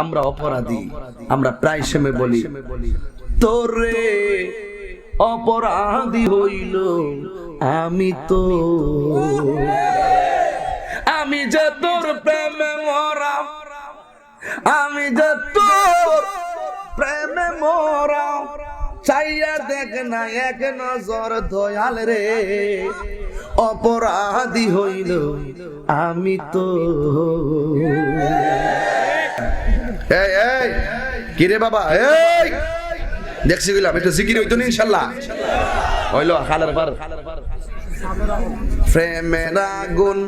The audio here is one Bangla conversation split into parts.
আমরা অপরাধী। আমরা প্রায় সময় বলি, তোরে অপরাধী হইল আমি তো, আমি যে তোর প্রেমে মরা, আমি যে তোর প্রেমে মরা, চাইয়া দেখ না এক নজর দয়াল রে, অপরাধী হইল আমি তো। এই এই কিরে বাবা, এই দেখছি গেলাম একটু জিকির হইতো না ইনশাআল্লাহ। হইলো খালের পার প্রেমের আগুন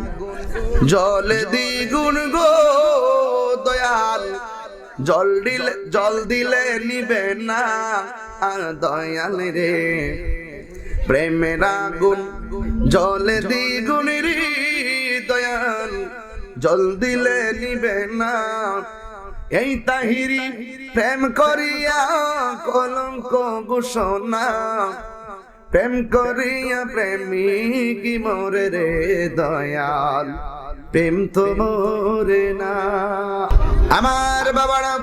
জলে দ্বিগুণ গো দয়াল, জল দিলে নিবে না দয়াল রে, প্রেমের আগুন জলে দ্বিগুণ রে দয়াল, জল দিলে নিবে না। এই তাহিরি প্রেম করিয়া কলঙ্ক ঘোষণা, প্রেম করিয়া প্রেমিক মরে রে দয়াল, প্রেম তো মরে না। আমার বাবারা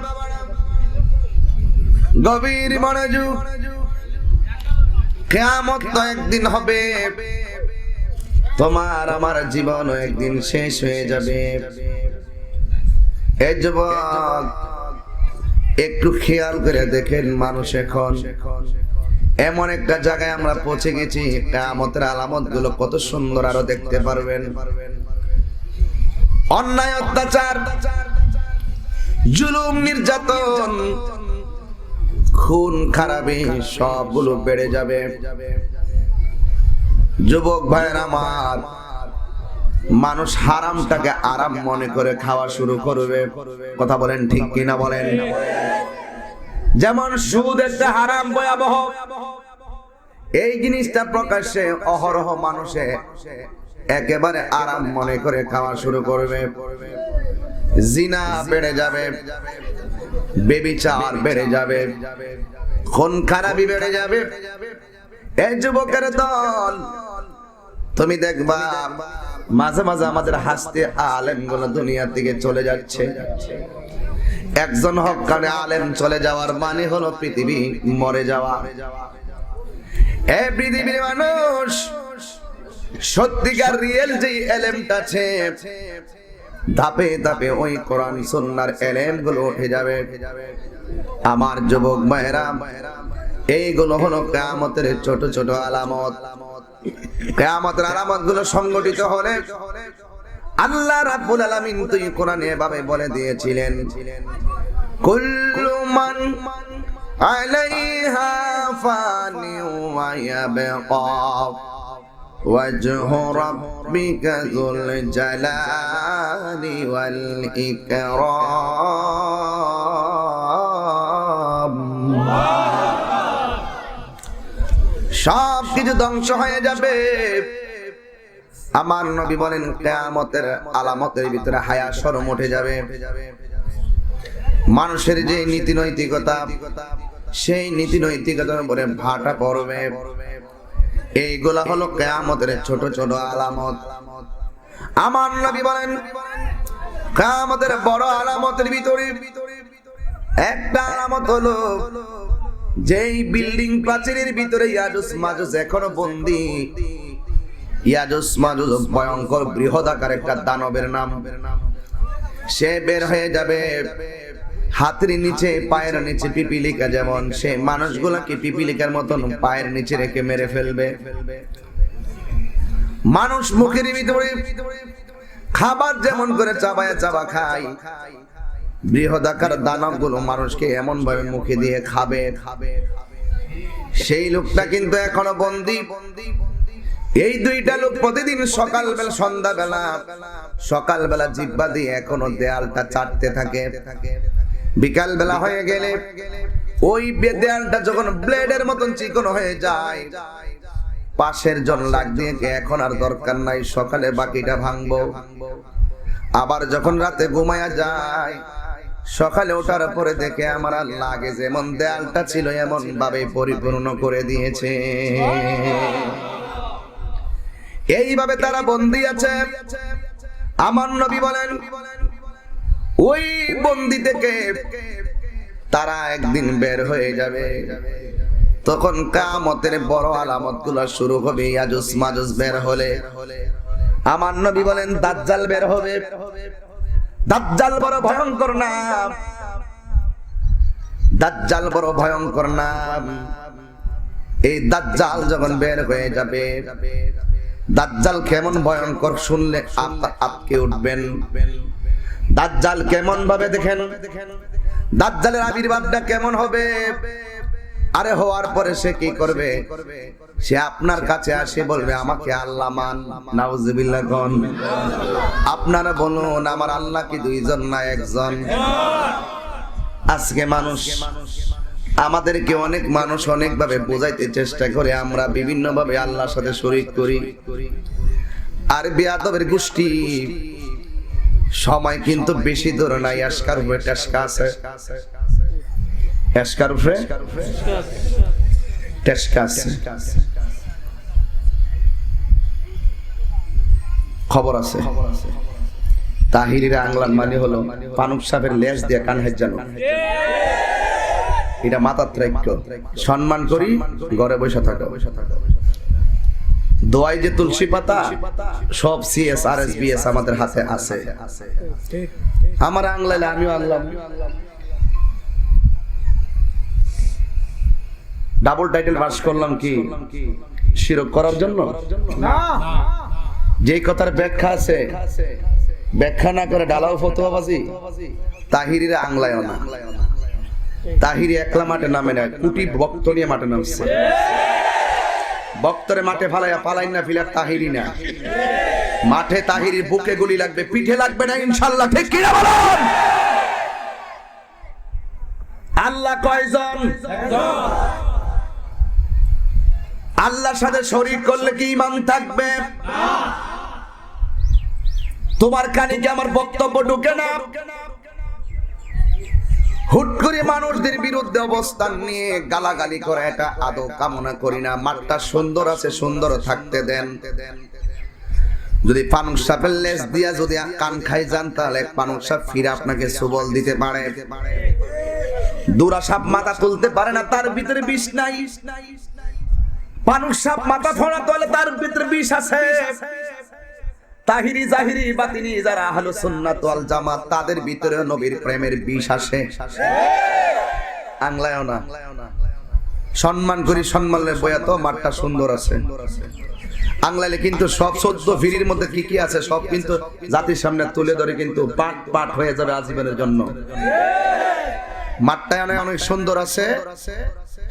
গভীর মনোযোগ, কিয়ামত তো একদিন হবে, তোমার আমার জীবনও একদিন শেষ হয়ে যাবে। এই যুবক একটু খেয়াল করে দেখেন, মানুষ এখন এমন একটা জায়গায় আমরা পৌঁছে গেছি, কিয়ামতের আলামত গুলো কত সুন্দর আরো দেখতে পারবেন। অন্যায় অত্যাচার, জুলুম নির্যাতন, খুন খারাপি সবগুলো বেড়ে যাবে। যুবক ভাইয়ের আমার, মানুষ হারামটাকে আরাম মনে করে খাওয়া শুরু করবে। কথা বলেন ঠিক কিনা বলেন? যেমন সুদ একটা হারাম ভয়াবহ, এই জিনিসটা প্রকাশ্যে অহরহ মানুষে একেবারে আরাম মনে করে খাওয়া শুরু করবে। জিনা বেড়ে যাবে, বেবিচার বেড়ে যাবে, খুন খারাপি বেড়ে যাবে। এই যুবকের দল, তুমি দেখবা মাঝে মাঝে আমাদের হাসতে আলেম গুলো দুনিয়া থেকে চলে যাচ্ছে। একজন হক্কানি আলেম চলে যাওয়ার মানে হলো পৃথিবী মরে যাওয়া। এই পৃথিবীর মানুষ সত্যিকার রিয়েল যে এলেমটা আছে, ধাপে ধাপে ওই কোরআন সুন্নাহর এলেম গুলো উঠে যাবে। আমার যুবক ভাইরা, এইগুলো হলো কিয়ামতের ছোট ছোট আলামত। কিয়ামতের আলামত গুলো সংগঠিত হলে আল্লাহ রাব্বুল আলামিন তুই কোরআনে এভাবে বলে দিয়েছিলেন, কুল্লু মান আলাইহা ফানি ওয়া ইয়াবকা ওয়াজহু রাব্বিকা যুল জালালি ওয়াল ইকরাম। সব কিছু ধ্বংস হয়ে যাবে। আমার নবী বলেন, কিয়ামতের আলামতের ভিতরে হায়া শরম উঠে যাবে। মানুষের যে নীতি নৈতিকতা, সেই নীতি নৈতিকতার উপরে ভাটা পড়বে। এইগুলা হলো কিয়ামতের ছোট ছোট আলামত। আমার নবী বলেন, কিয়ামতের বড় আলামতের ভিতরে একটা আলামত হলো, যেই বিল্ডিং প্রাচীরের ভিতরে ইয়াজুজ মাজুজ এখনো বন্দী। ইয়াজুজ মাজুজ ভয়ঙ্কর বৃহদাকার একটা দানবের নাম। সে বের হয়ে যাবে, হাতের নিচে পায়ের নিচে পিপিলিকা, যেমন সে মানুষগুলাকে পিপিলিকার মতন পায়ের নিচে রেখে মেরে ফেলবে। মানুষ মুখের ভিতরে খাবার যেমন করে চাবায় চাবা খায়, বৃহদাকার দানবগুলো মানুষকে এমন ভাবে মুখে দিয়ে খাবে। সেই লোকটা কিন্তু এখনো বন্দী। এই দুইটা লোক প্রতিদিন সকালবেলা সকালবেলা জিহ্বা দিয়ে এখনো দেয়ালটা চাটতে থাকে। বিকাল বেলা হয়ে গেলে ওই দেয়ালটা যখন ব্লেডের মতন চিকন হয়ে যায়, পাশের জন লাগ দিয়ে এখন আর দরকার নাই, সকালে বাকিটা ভাঙবো। আবার যখন রাতে ঘুমায়া যায়, সকালে ওঠার পরে দেখে আমার লাগে যেমন দেয়ালটা ছিল এমন ভাবে পরিপূর্ণ করে দিয়েছে। এইভাবে তারা বন্দী আছে। আমার নবী বলেন, ওই বন্দি থেকে তারা একদিন বের হয়ে যাবে, তখন কিয়ামতের বড় আলামতগুলো শুরু হবে। ইয়াজুজ মাজুজ বের হলে আমার নবী বলেন দাজ্জাল বের হবে। দাজ্জাল বড় ভয়ঙ্কর নাম, দাজ্জাল বড় ভয়ঙ্কর নাম। এই দাজ্জাল যখন বের হয়ে যাবে, দাজ্জাল কেমন ভয়ঙ্কর শুনলে আটকে উঠবেন। দাজ্জাল কেমন ভাবে দেখেন, দাজ্জালের আবির্ভাবটা কেমন হবে। আরে হওয়ার পরে সে কি করবে, সে আপনার কাছে আসে বলবে আমাকে আল্লাহ মান। নাউজুবিল্লাহ কোন। আপনারা বলুন আমার আল্লাহ কি দুইজন না একজন? আজকে মানুষ আমাদেরকে অনেক মানুষ অনেক ভাবে বোঝাইতে চেষ্টা করে, আমরা বিভিন্ন ভাবে আল্লাহর সাথে শরীক করি। আর বেয়াদবের গোষ্ঠী সময় কিন্তু বেশি দূর নাই, আজকার উপরে টেস্কা আছে, এসকার উপরে টেস্কা আছে। খবর আছে তাহিরিরা আংলান মানে হলো পানুক সাপের লেজ দিয়ে কান হেজানো। এটা মাথার ত্রাক্য, সম্মান করি ঘরে বসে থাকো। দোয়াই যে তুলসী পাতা সব সিএস আর এস বিএস আমাদের হাতে আছে। আমার আংলাইলে আমিও আনলাম। ডাবল টাইটেল পাস করলাম কি শিরক করার জন্য না? যেই কথার ব্যাখ্যা আছে ব্যাখ্যা না করে ডালাও ফতোয়াবাজি। তাহিরিরা আংলায়ও না। তাহিরি একলা মাঠে নামে না, কুটি বক্ত নিয়ে মাঠে নামছে। বক্তরে মাঠে ফালাইয়া পালাই না ফিলার তাহিরি না। মাঠে তাহিরির বুকে গুলি লাগবে, পিঠে লাগবে না ইনশাআল্লাহ। ঠিক কি না বলুন? আল্লাহ কয়জন? আল্লাহর সাথে শরীক করলে কি ঈমান থাকবে? তোমার কানে কি আমার বক্তব্য ঢুকে না? হুট করে মানুষদের বিরুদ্ধে অবস্থান নিয়ে গালাগালি করে এটা আদৌ কামনা করি না। মাঠটা সুন্দর আছে, সুন্দর থাকতে দেন। যদি পানুক সাপের লেজ দিয়া যদি কান খাই যান, তাহলে পানুক সাপ ফিরে আপনাকে সুবল দিতে পারে। দুরা সাপ মাথা তুলতে পারে না, তার ভিতরে বিষ নাই। পানুক সাপ মাথা ফোড়া তোলে, তার ভিতরে বিষ আছে। তাহিরি জাহিরি বাতিনি যারা আহলুস সুন্নাত ওয়াল জামাত, তাদের ভিতরে নবীর প্রেমের বিষ আসে। আংলায়ও না। সম্মান করি, সম্মানের বয়া তো মাঠটা সুন্দর আছে। আংলাইলে কিন্তু সব 14 ফিরির মধ্যে কি কি আছে সব কিন্তু জাতির সামনে তুলে ধরে কিন্তু পাট পাট হয়ে যাবে আজীবনের জন্য। মাঠটা অনেক সুন্দর আছে।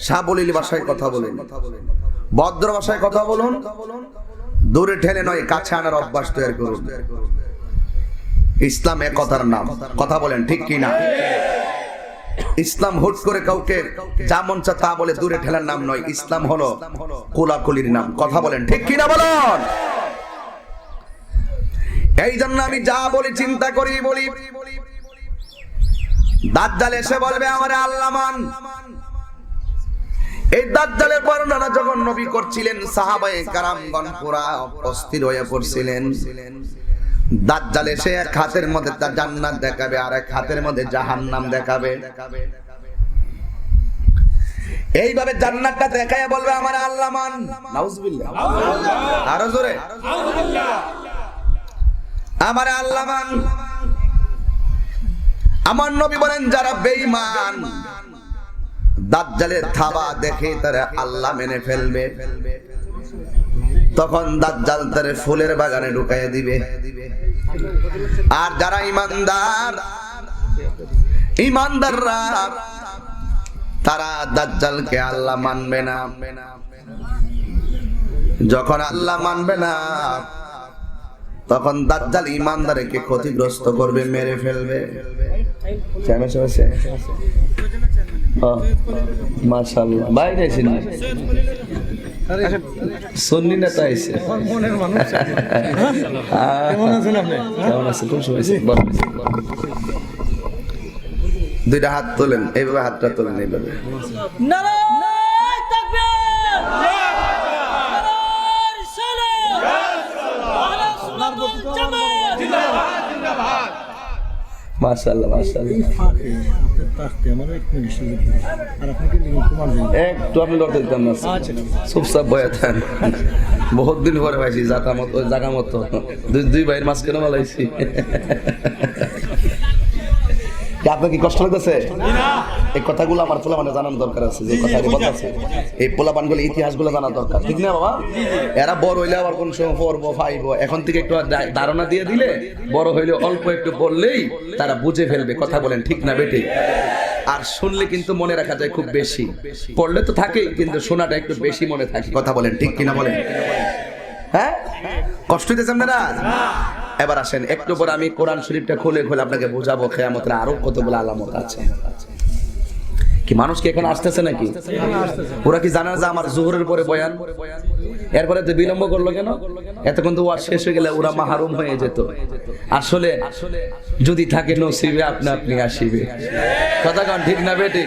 সাবলীল ভাষায় কথা বলুন, ভদ্র ভাষায় কথা বলুন। দূরে ঠেলে নয়, কাছে আনার অভ্যাস তৈরি করুন। ইসলাম এক কথার নাম। কথা বলেন ঠিক কি না? ইসলাম হুট করে কাউকে যা মন চা তা বলে দূরে ঠেলার নাম নয়। ইসলাম হলো কোলাকুলির নাম। কথা বলেন ঠিক কি না বলুন? এই জন্য আমি যা বলি চিন্তা করি বলি। দাজ্জাল এসে বলবে আমারে আল্লাহ মান। এই দাজ্জালের বর্ণনা যখন নবী করছিলেন, সাহাবায়ে কেরামগণ পুরা অস্থির হয়ে পড়ছিলেন। দাজ্জাল এসে এক হাতের মধ্যে তার জান্নাত দেখাবে, আর এক হাতের মধ্যে জাহান্নাম দেখাবে। এইভাবে জান্নাতটা দেখায় বলবে আমার আল্লাহ মান। নাউজুবিল্লাহ। আরো জোরে আমার আল্লাহ মান। আমার নবী বলেন যারা বেঈমান দাজ্জালের থাবা দেখে তারা আল্লাহ মেনে ফেলবে, তখন দাজ্জাল তারে ফুলের বাগানে ঢুকাইয়া দিবে। আর যারা ইমানদাররা তারা দাজ্জালকে আল্লাহ মানবে না। যখন আল্লাহ মানবে না, তখন দাজ্জাল ইমানদারকে ক্ষতিগ্রস্ত করবে, মেরে ফেলবে। মাশাআল্লাহ বাইরে আছেন সুন্নি নেতা আইছে। কেমন আছেন আপনি? কেমন আছেন? খুব শুনেছি। দুইটা হাত তোলেন, এইভাবে হাতটা তোলেন, এইভাবে। নারায়ে তাকবীর, নারায়ে রিসালাত, আহলে সুন্নাত ওয়াল জামাত জিন্দাবাদ, জিন্দাবাদ। মাশাআল্লাহ মাশাআল্লাহ। একটু আমি লড়তে দিতাম না, চুপচাপ বয়ে থাকেন। বহুত দিন পরে পাইছি জাগা মতো দুই ভাইয়ের মাঝখানে মালাইছি। আপনার কি কষ্ট লাগতেছে? এই কথাগুলো আমার পোলাপানে জানানো দরকার আছে, যে কথা বলতেছে এই পোলাপানগুলো ইতিহাসগুলো জানা দরকার, ঠিক না বাবা? এরা বড় হইলে আবার কোন সময় পড়বো ফাইবো, এখন থেকে একটু ধারণা দিয়ে দিলে বড় হইলে অল্প একটু বললেই তারা বুঝে ফেলবে। কথা বলেন ঠিক না বেটি? আর শুনলে কিন্তু মনে রাখা যায় খুব বেশি, পড়লে তো থাকেই কিন্তু শোনাটা একটু বেশি মনে থাকে। কথা বলেন ঠিক কিনা বলেন? হ্যাঁ, কষ্ট হইতেছে আপনারা? এবার আসেন একটু পরে আমি কোরআন শরীফটা খুলে খুলে আপনাকে বোঝাবো কিয়ামতের আরো কতগুলো আলামত আছে। কি মানুষ কি এখন আসতেছে নাকি? ওরা কি জানে না যে আমার জোহরের পরে বয়ান? এরপরে তো বিলম্ব করলো কেন? এতক্ষণ তো ওয়াজ শেষ হয়ে গেলে ওরা মাহরুম হয়ে যেত। আসলে যদি থাকে নসিবে আপনা আপনি আসিবে। কথা কান ঠিক না বেটি?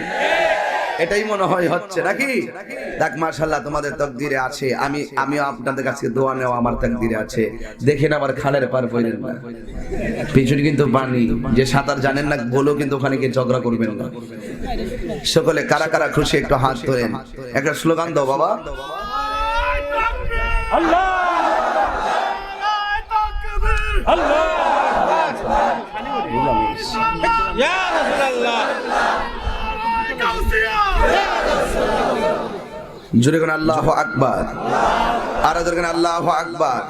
এটাই মনে হয় হচ্ছে নাকি? দেখ মাশাআল্লাহ তোমাদের তাকদীরে আছে, আমিও আপনাদের কাছে দোয়া নেওয়া আমার তাকদীরে আছে। দেখেন আবার খালের পার পড়েন না, পিছনে কিন্তু পানি, যে সাঁতার জানেন না বলেও কিন্তু ওখানে গিয়ে ঝগড়া করবেন না। সকলে কারা কারা খুশি একটু হাত ধরেন, একটা স্লোগান দাও বাবা। আল্লাহ আল্লাহ ইয়া রাসূলুল্লাহ। জোরে কোন আল্লাহু আকবার, আর জোরে কোন আল্লাহু আকবার।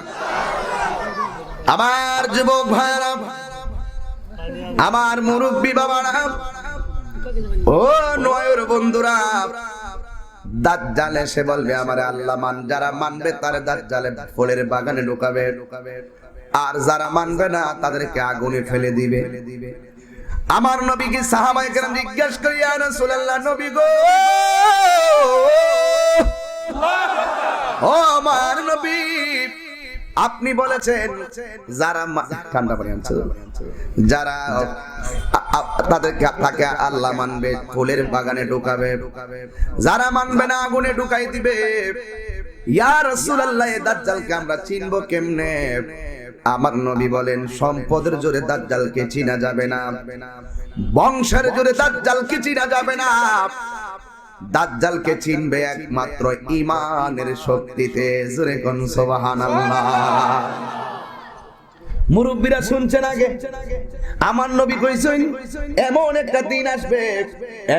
আমার যুবক ভাইরা, আমার মুরব্বী বাবারা, ও নয়র বন্ধুরা, দাজ্জাল এসে বলবে আমারে আল্লাহ মান, যারা মানবে তার দাজ্জালে ফলের বাগানে ঢুকাবে, আর যারা মানবে না তাদেরকে আগুনে ফেলে দিবে। আমার নবীকে সাহাবায়ে কেরাম জিজ্ঞাসা করে, ইয়া রাসূলুল্লাহ, নবী গো, ও আমার নবী, আপনি বলেছেন যারা ঠান্ডা পানি আনছে, যারা তাকে আল্লাহ মানবে ফুলের বাগানে ঢুকাবে, যারা মানবে না আগুনে ঢুকাই দিবে। ইয়া রাসূলুল্লাহ, এই দাজ্জালকে আমরা চিনবো কেমনে? আমার নবী বলেন, সম্পদের জোরে দাজ্জালকে চিনা যাবে না, বংশের জোরে দাজ্জালকে চিনা যাবে না। দাজ্জালকে চিনবে একমাত্র ঈমানের শক্তিতে। জোরে কোন সুবহানাল্লাহ। মুরব্বিরা শুনছেন আগে, আমার নবী কইছেন এমন একটা দিন আসবে,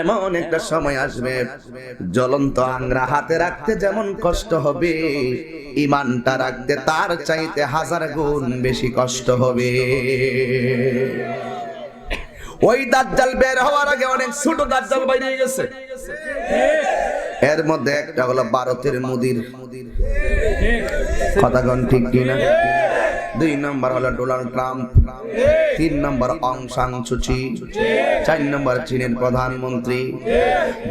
এমন একটা সময় আসবে, জ্বলন্ত আংরা হাতে রাখতে যেমন কষ্ট হবে, ঈমানটা রাখতে তার চাইতে 1000 গুণ বেশি কষ্ট হবে। ওই দাজ্জাল বের হওয়ার আগে অনেক ছোট দাজ্জাল বাইরে গেছে। এর মধ্যে একটা হলো ভারতের মোদির, কথাগণ ঠিক কিনা? 2 নম্বর হলো ডোনাল্ড ট্রাম্প, 3 নম্বর অং সান সুচি, 4 নম্বর চীনের প্রধানমন্ত্রী।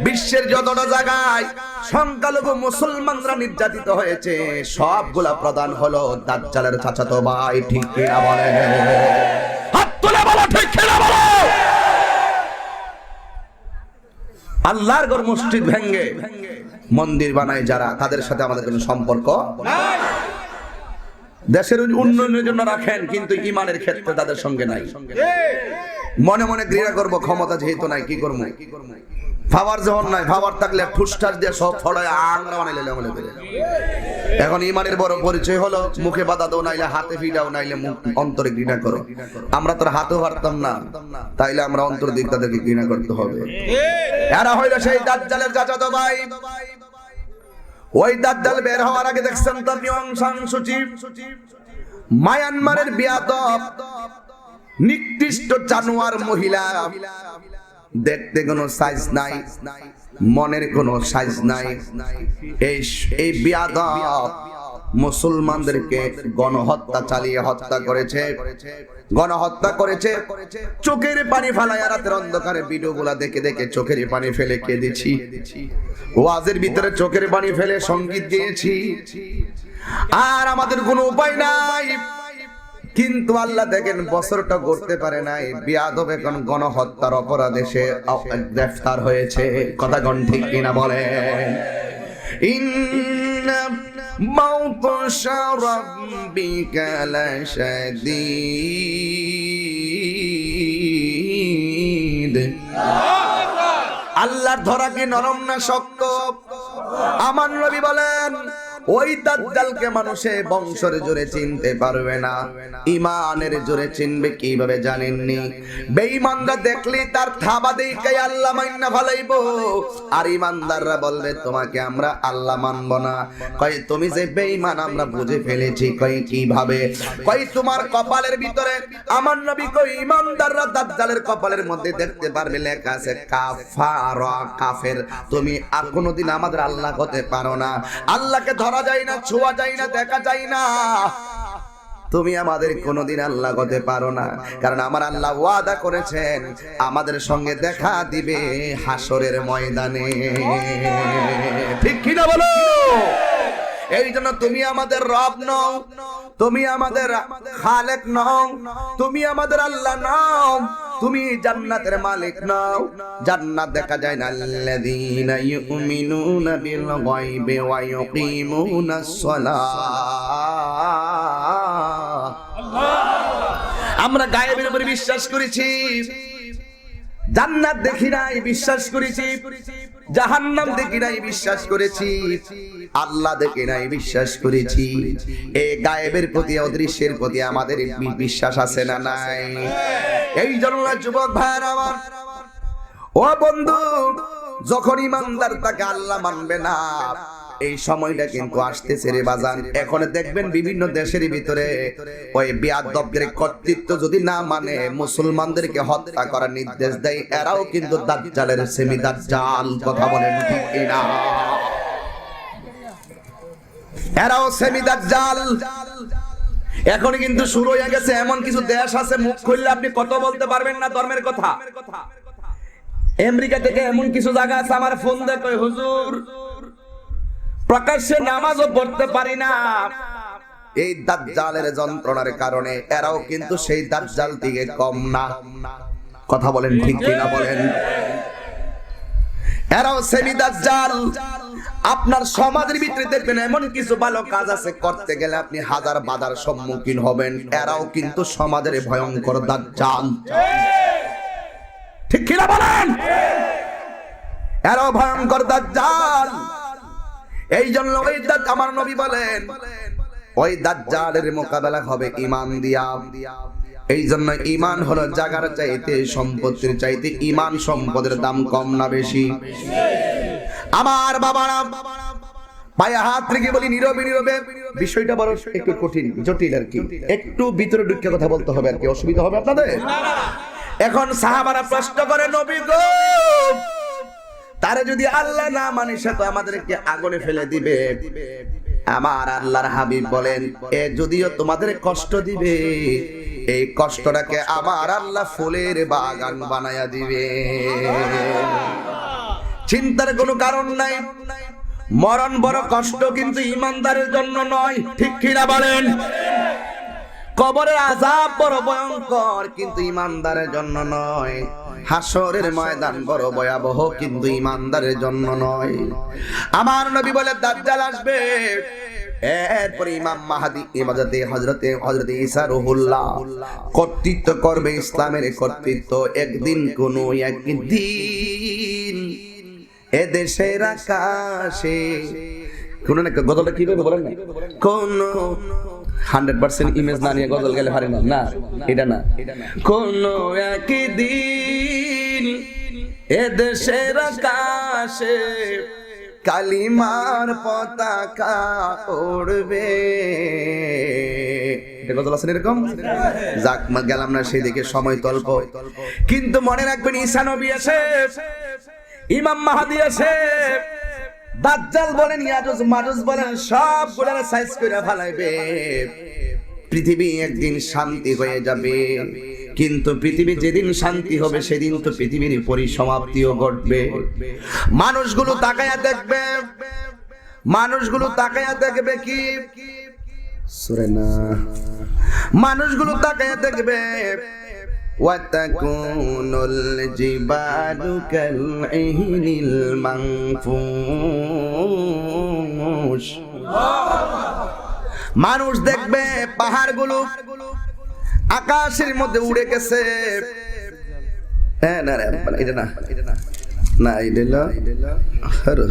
বিশ্বের যতটা জায়গায় সংখ্যালঘু মুসলমানরা নির্যাতিত হয়েছে, সবগুলা প্রধান হলো দাজ্জালের চাচাতো ভাই। ঠিক কিনা বলে? হাত তুলে বলো ঠিক কিনা বলো। আল্লাহর ঘর মসজিদ ভেঙ্গে মন্দির বানায় যারা, তাদের সাথে আমাদের কোনো সম্পর্ক নাই। দেশের উন্নয়নের জন্য রাখেন, কিন্তু ঈমানের ক্ষেত্রে তাদের সঙ্গে নাই। মনে মনে ঘৃণা করবো, ক্ষমতা যেহেতু নাই কি করবো? ফাওয়ার যখন নাই, ফাওয়ার থাকলে ঠুসঠাস দিয়ে সব ফড়ায় আংরা বানাইলে আমলে করে। এখন ঈমানের বড় পরিচয় হলো মুখে বাধা দাও, নাইলে হাতে ফিডাও, নাইলে অন্তরে ঘৃণা করো। আমরা তোর হাতেও পারতাম না, তাইলে আমরা অন্তর দিক তাদেরকে ঘৃণা করতে হবে। এরা হইলো সেই দাজ্জালের চাচাতো ভাই। ওই দাজ্জাল বের হওয়ার আগে দেখছেন তো আপনি অং সান সুচি, মায়ানমারের বিয়াদব নিকৃষ্ট জানোয়ার মহিলা, দেখতে কোনো সাইজ নাই, মনের কোনো সাইজ নাই। এই বিয়াদব মুসলমানদেরকে গণহত্যা চালিয়ে হত্যা করেছে, গণহত্যা করেছে। চোখের পানি ফেলায়, রাতের অন্ধকারে ভিডিওগুলা দেখে দেখে চোখের পানি ফেলে কেঁদেছি, ওয়াজের ভিতরে চোখের পানি ফেলে সঙ্গীত গেয়েছি। আর আমাদের কোনো উপায় নাই, কিন্তু আল্লাহ দেখেন বছরটা করতে পারে নাই, বিয়াদব এখন গণহত্যার অপরাধে সে গ্রেফতার হয়েছে। কথা গণ ঠিক কিনা বলেন? ইন্না মাউতাশা রাব্বিকা লাশাদীদ আল্লাহর ধরা কি নরম না শক্ত? আমার নবী বলেন ওই দাজ্জালকে মানুষে বংশের জোরে চিনতে পারবে না, ইমানের জোরে চিনবে কিভাবে জানেননি? বেঈমানরা দেখলে তার থাবা দেখে আল্লাহ মাইন্না ফেলাইবো, আর ইমানদাররা বলবে তোমাকে আমরা আল্লাহ মানব না। কয় তুমি যে বেঈমান আমরা বুঝে ফেলেছি। কয় কিভাবে? কয় তোমার কপালের ভিতরে, আমার নবী কয় ইমানদাররা দাজ্জালের কপালের মধ্যে দেখতে পারবে লেখা আছে কাফারা, কাফের। তুমি আর কোনোদিন আমাদের আল্লাহ হতে পারো না, আল্লাহকে ধরা যায় না, ছোঁয়া যায় না, দেখা যায় না, তুমি আমাদের কোনোদিন আল্লাহ হতে পারো না। কারণ আমার আল্লাহ ওয়াদা করেছেন আমাদের সঙ্গে দেখা দিবে হাসরের ময়দানে। ঠিক কি না বলো? এই জন্য তুমি আমাদের রব নও, তুমি আমাদের খালেক নও, তুমি আমাদের আল্লাহ নও, তুমি জান্নাতের মালিক নও। জান্নাত দেখা যায় না আল্লাযীনা ইউমিনুনা বিল গায়বি ওয়া ইউকিমুনাস সালাহ। আমরা গায়েবের উপরে বিশ্বাস করেছি, জান্নাত দেখি নাই বিশ্বাস করেছি, জাহান্নাম দেখি নাই বিশ্বাস করেছি, আল্লাহ দেখি নাই বিশ্বাস করেছি। এই গায়েবের প্রতি, অদৃশ্যের প্রতি আমাদের বিশ্বাস আছে না নাই? এই জন্য যুবক ভাইরা আমার, ও বন্ধু, যখন ইমানদার তাকে আল্লাহ মানবে না, এই সময়টা কিন্তু আসতেছে রে বাজান। এখন দেখবেন বিভিন্ন দেশের ভিতরে ওই বেয়াদবদের কর্তৃত্ব যদি না মানে মুসলমানদেরকে হত্যা করার নির্দেশ দেয়, এরাও কিন্তু দাজ্জালের সেমি দাজ্জাল। কথা বলেন ঠিক কিনা? এরাও সেমি দাজ্জাল। এখন কিন্তু শুরু হয়ে গেছে, এমন কিছু দেশ আছে মুখ খুললে আপনি কত বলতে পারবেন না ধর্মের কথা। আমেরিকা থেকে এমন কিছু জায়গা আছে, আমার ফোন দেখো, হুজুর প্রকাশ্যে নামাজও পড়তে পারি না। এই দাজ্জালের যন্ত্রণার কারণে এরাও কিন্তু সেই দাজ্জাল থেকে কম না। কথা বলেন ঠিক কিনা বলেন? এরাও সেমি দাজ্জাল। আপনার সমাজের ভিতরে দেখবেন এমন কিছু ভালো কাজ আছে, করতে গেলে আপনি হাজার বাধার সম্মুখীন হবেন, এরাও কিন্তু সমাজের ভয়ঙ্কর দাজ্জাল। ঠিক কিনা বলেন? এরাও ভয়ঙ্কর দাজ্জাল। এই জন্য ওই আমার নবী বলেন ওই দাজ্জালের মোকাবেলা হবে ঈমান দিয়া। এই জন্য ঈমান হলো জায়গার চাইতে, সম্পত্তির চাইতে ঈমান সম্পদের দাম কম না বেশি? আমার বাবারা পায়ে হাত রেখে বলি, নীরবে নীরবে, বিষয়টা বড় একটু কঠিন জটিল আর কি, একটু ভিতরে ঢুকে কথা বলতে হবে আর কি, অসুবিধা হবে আপনাদের? এখন সাহাবারা প্রশ্ন করে, নবী গো, তারে যদি আল্লাহ না মানে সে তো আমাদেরকে আগুনে ফেলে দিবে। আমার আল্লাহর হাবিব বলেন, এ যদিও তোমাদের কষ্ট দিবে, এই কষ্টটাকে আমার আল্লাহ ফুলের বাগান বানায়া দিবে। চিন্তার কোনো কারণ নাই। মরণ বড় কষ্ট, কিন্তু ইমানদারের জন্য নয়। ঠিক কিনা বলেন? কবরের আযাব বড় ভয়ঙ্কর, কিন্তু ইমানদারের জন্য নয়। হাসরের ময়দান বড় ভয়াবহ, কিন্তু ইমানদারের জন্য নয়। আমার নবী বলে দাজ্জাল আসবে, এরপরে ইমাম মাহদী হযরতে ঈসা রুহুল্লাহ কর্তৃত্ব করবে, ইসলামের কর্তৃত্ব। একদিন এ দেশের আকাশে কোন একটা গজলটা কিভাবে বলেন না, কোন 100% ইমেজ না নিয়ে গজল গেলে পারে না, না এটা না। কোন একদিন এ দেশের আকাশে কালিমার পতাকা উড়বে। এটা গজল আছে এরকম? যাক, গেলাম না সেদিকে, সময় তল্প। কিন্তু মনে রাখবেন, ঈসা নবী আছে, ইমাম মাহদী আছে, দাজ্জাল বলেন, ইয়াজুজ মাজুজ বলেন, সব গুলার সাইজ করে ফেলাইবে। পৃথিবী একদিন শান্তি হয়ে যাবে, কিন্তু পৃথিবী যেদিন শান্তি হবে সেদিন তো পৃথিবীর পরিসমাপ্তিও ঘটবে। মানুষগুলো তাকায়া দেখবে, মানুষগুলো তাকায়া দেখবে কি সূরা না, মানুষগুলো তাকায়া দেখবে ওয়াতাকুনুল জিবালু কালইহিনিল মানফুশ। মানুষ দেখবে পাহাড়গুলো আকাশের মধ্যে উড়ে গেছে, হ্যাঁ না রে এটা না না এটা হলো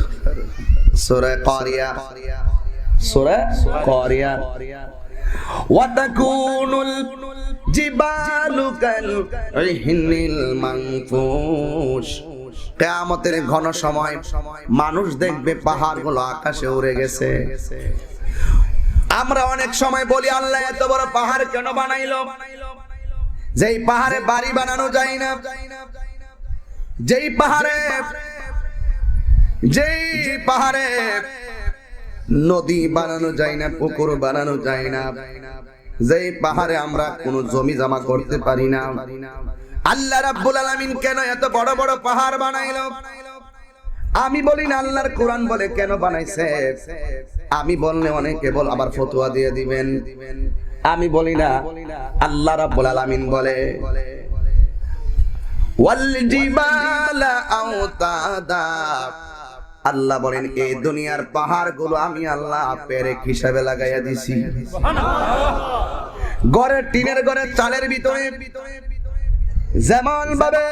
সূরা কারিয়া সূরা কারিয়া ওয়াতাকুনুল জিবালু কাল ইহনিল মানফুশ। কিয়ামতের ঘন সময় মানুষ দেখবে পাহাড়গুলো আকাশে উড়ে গেছে। আমরা অনেক সময় বলি আল্লাহ এত বড় পাহাড় কেন বানাইলো? যেই পাহাড়ে বাড়ি বানানো যায় না, যেই পাহাড়ে নদী বানানো যায় না, পুকুর বানানো যায় না, যেই পাহাড়ে আমরা কোনো জমি জমা করতে পারি না, আল্লাহ রাব্বুল আলামিন কেন এত বড় বড় পাহাড় বানাইলো? আমি বলি না আল্লাহর কোরআন বলে কেন বানাইছে। আমি বললে অনেকে বল আবার ফতোয়া দিয়ে দিবেন। আমি বলি না, আল্লাহ রাব্বুল আলামিন বলে ওয়াল জিবালা আওতাদা। আল্লাহ বলেন এই দুনিয়ার পাহাড়গুলো আমি আল্লাহ পেরেক হিসাবে লাগাইয়া দিছি। ঘরের টিনের ঘরের চালের ভিতরে যেমন ভাবে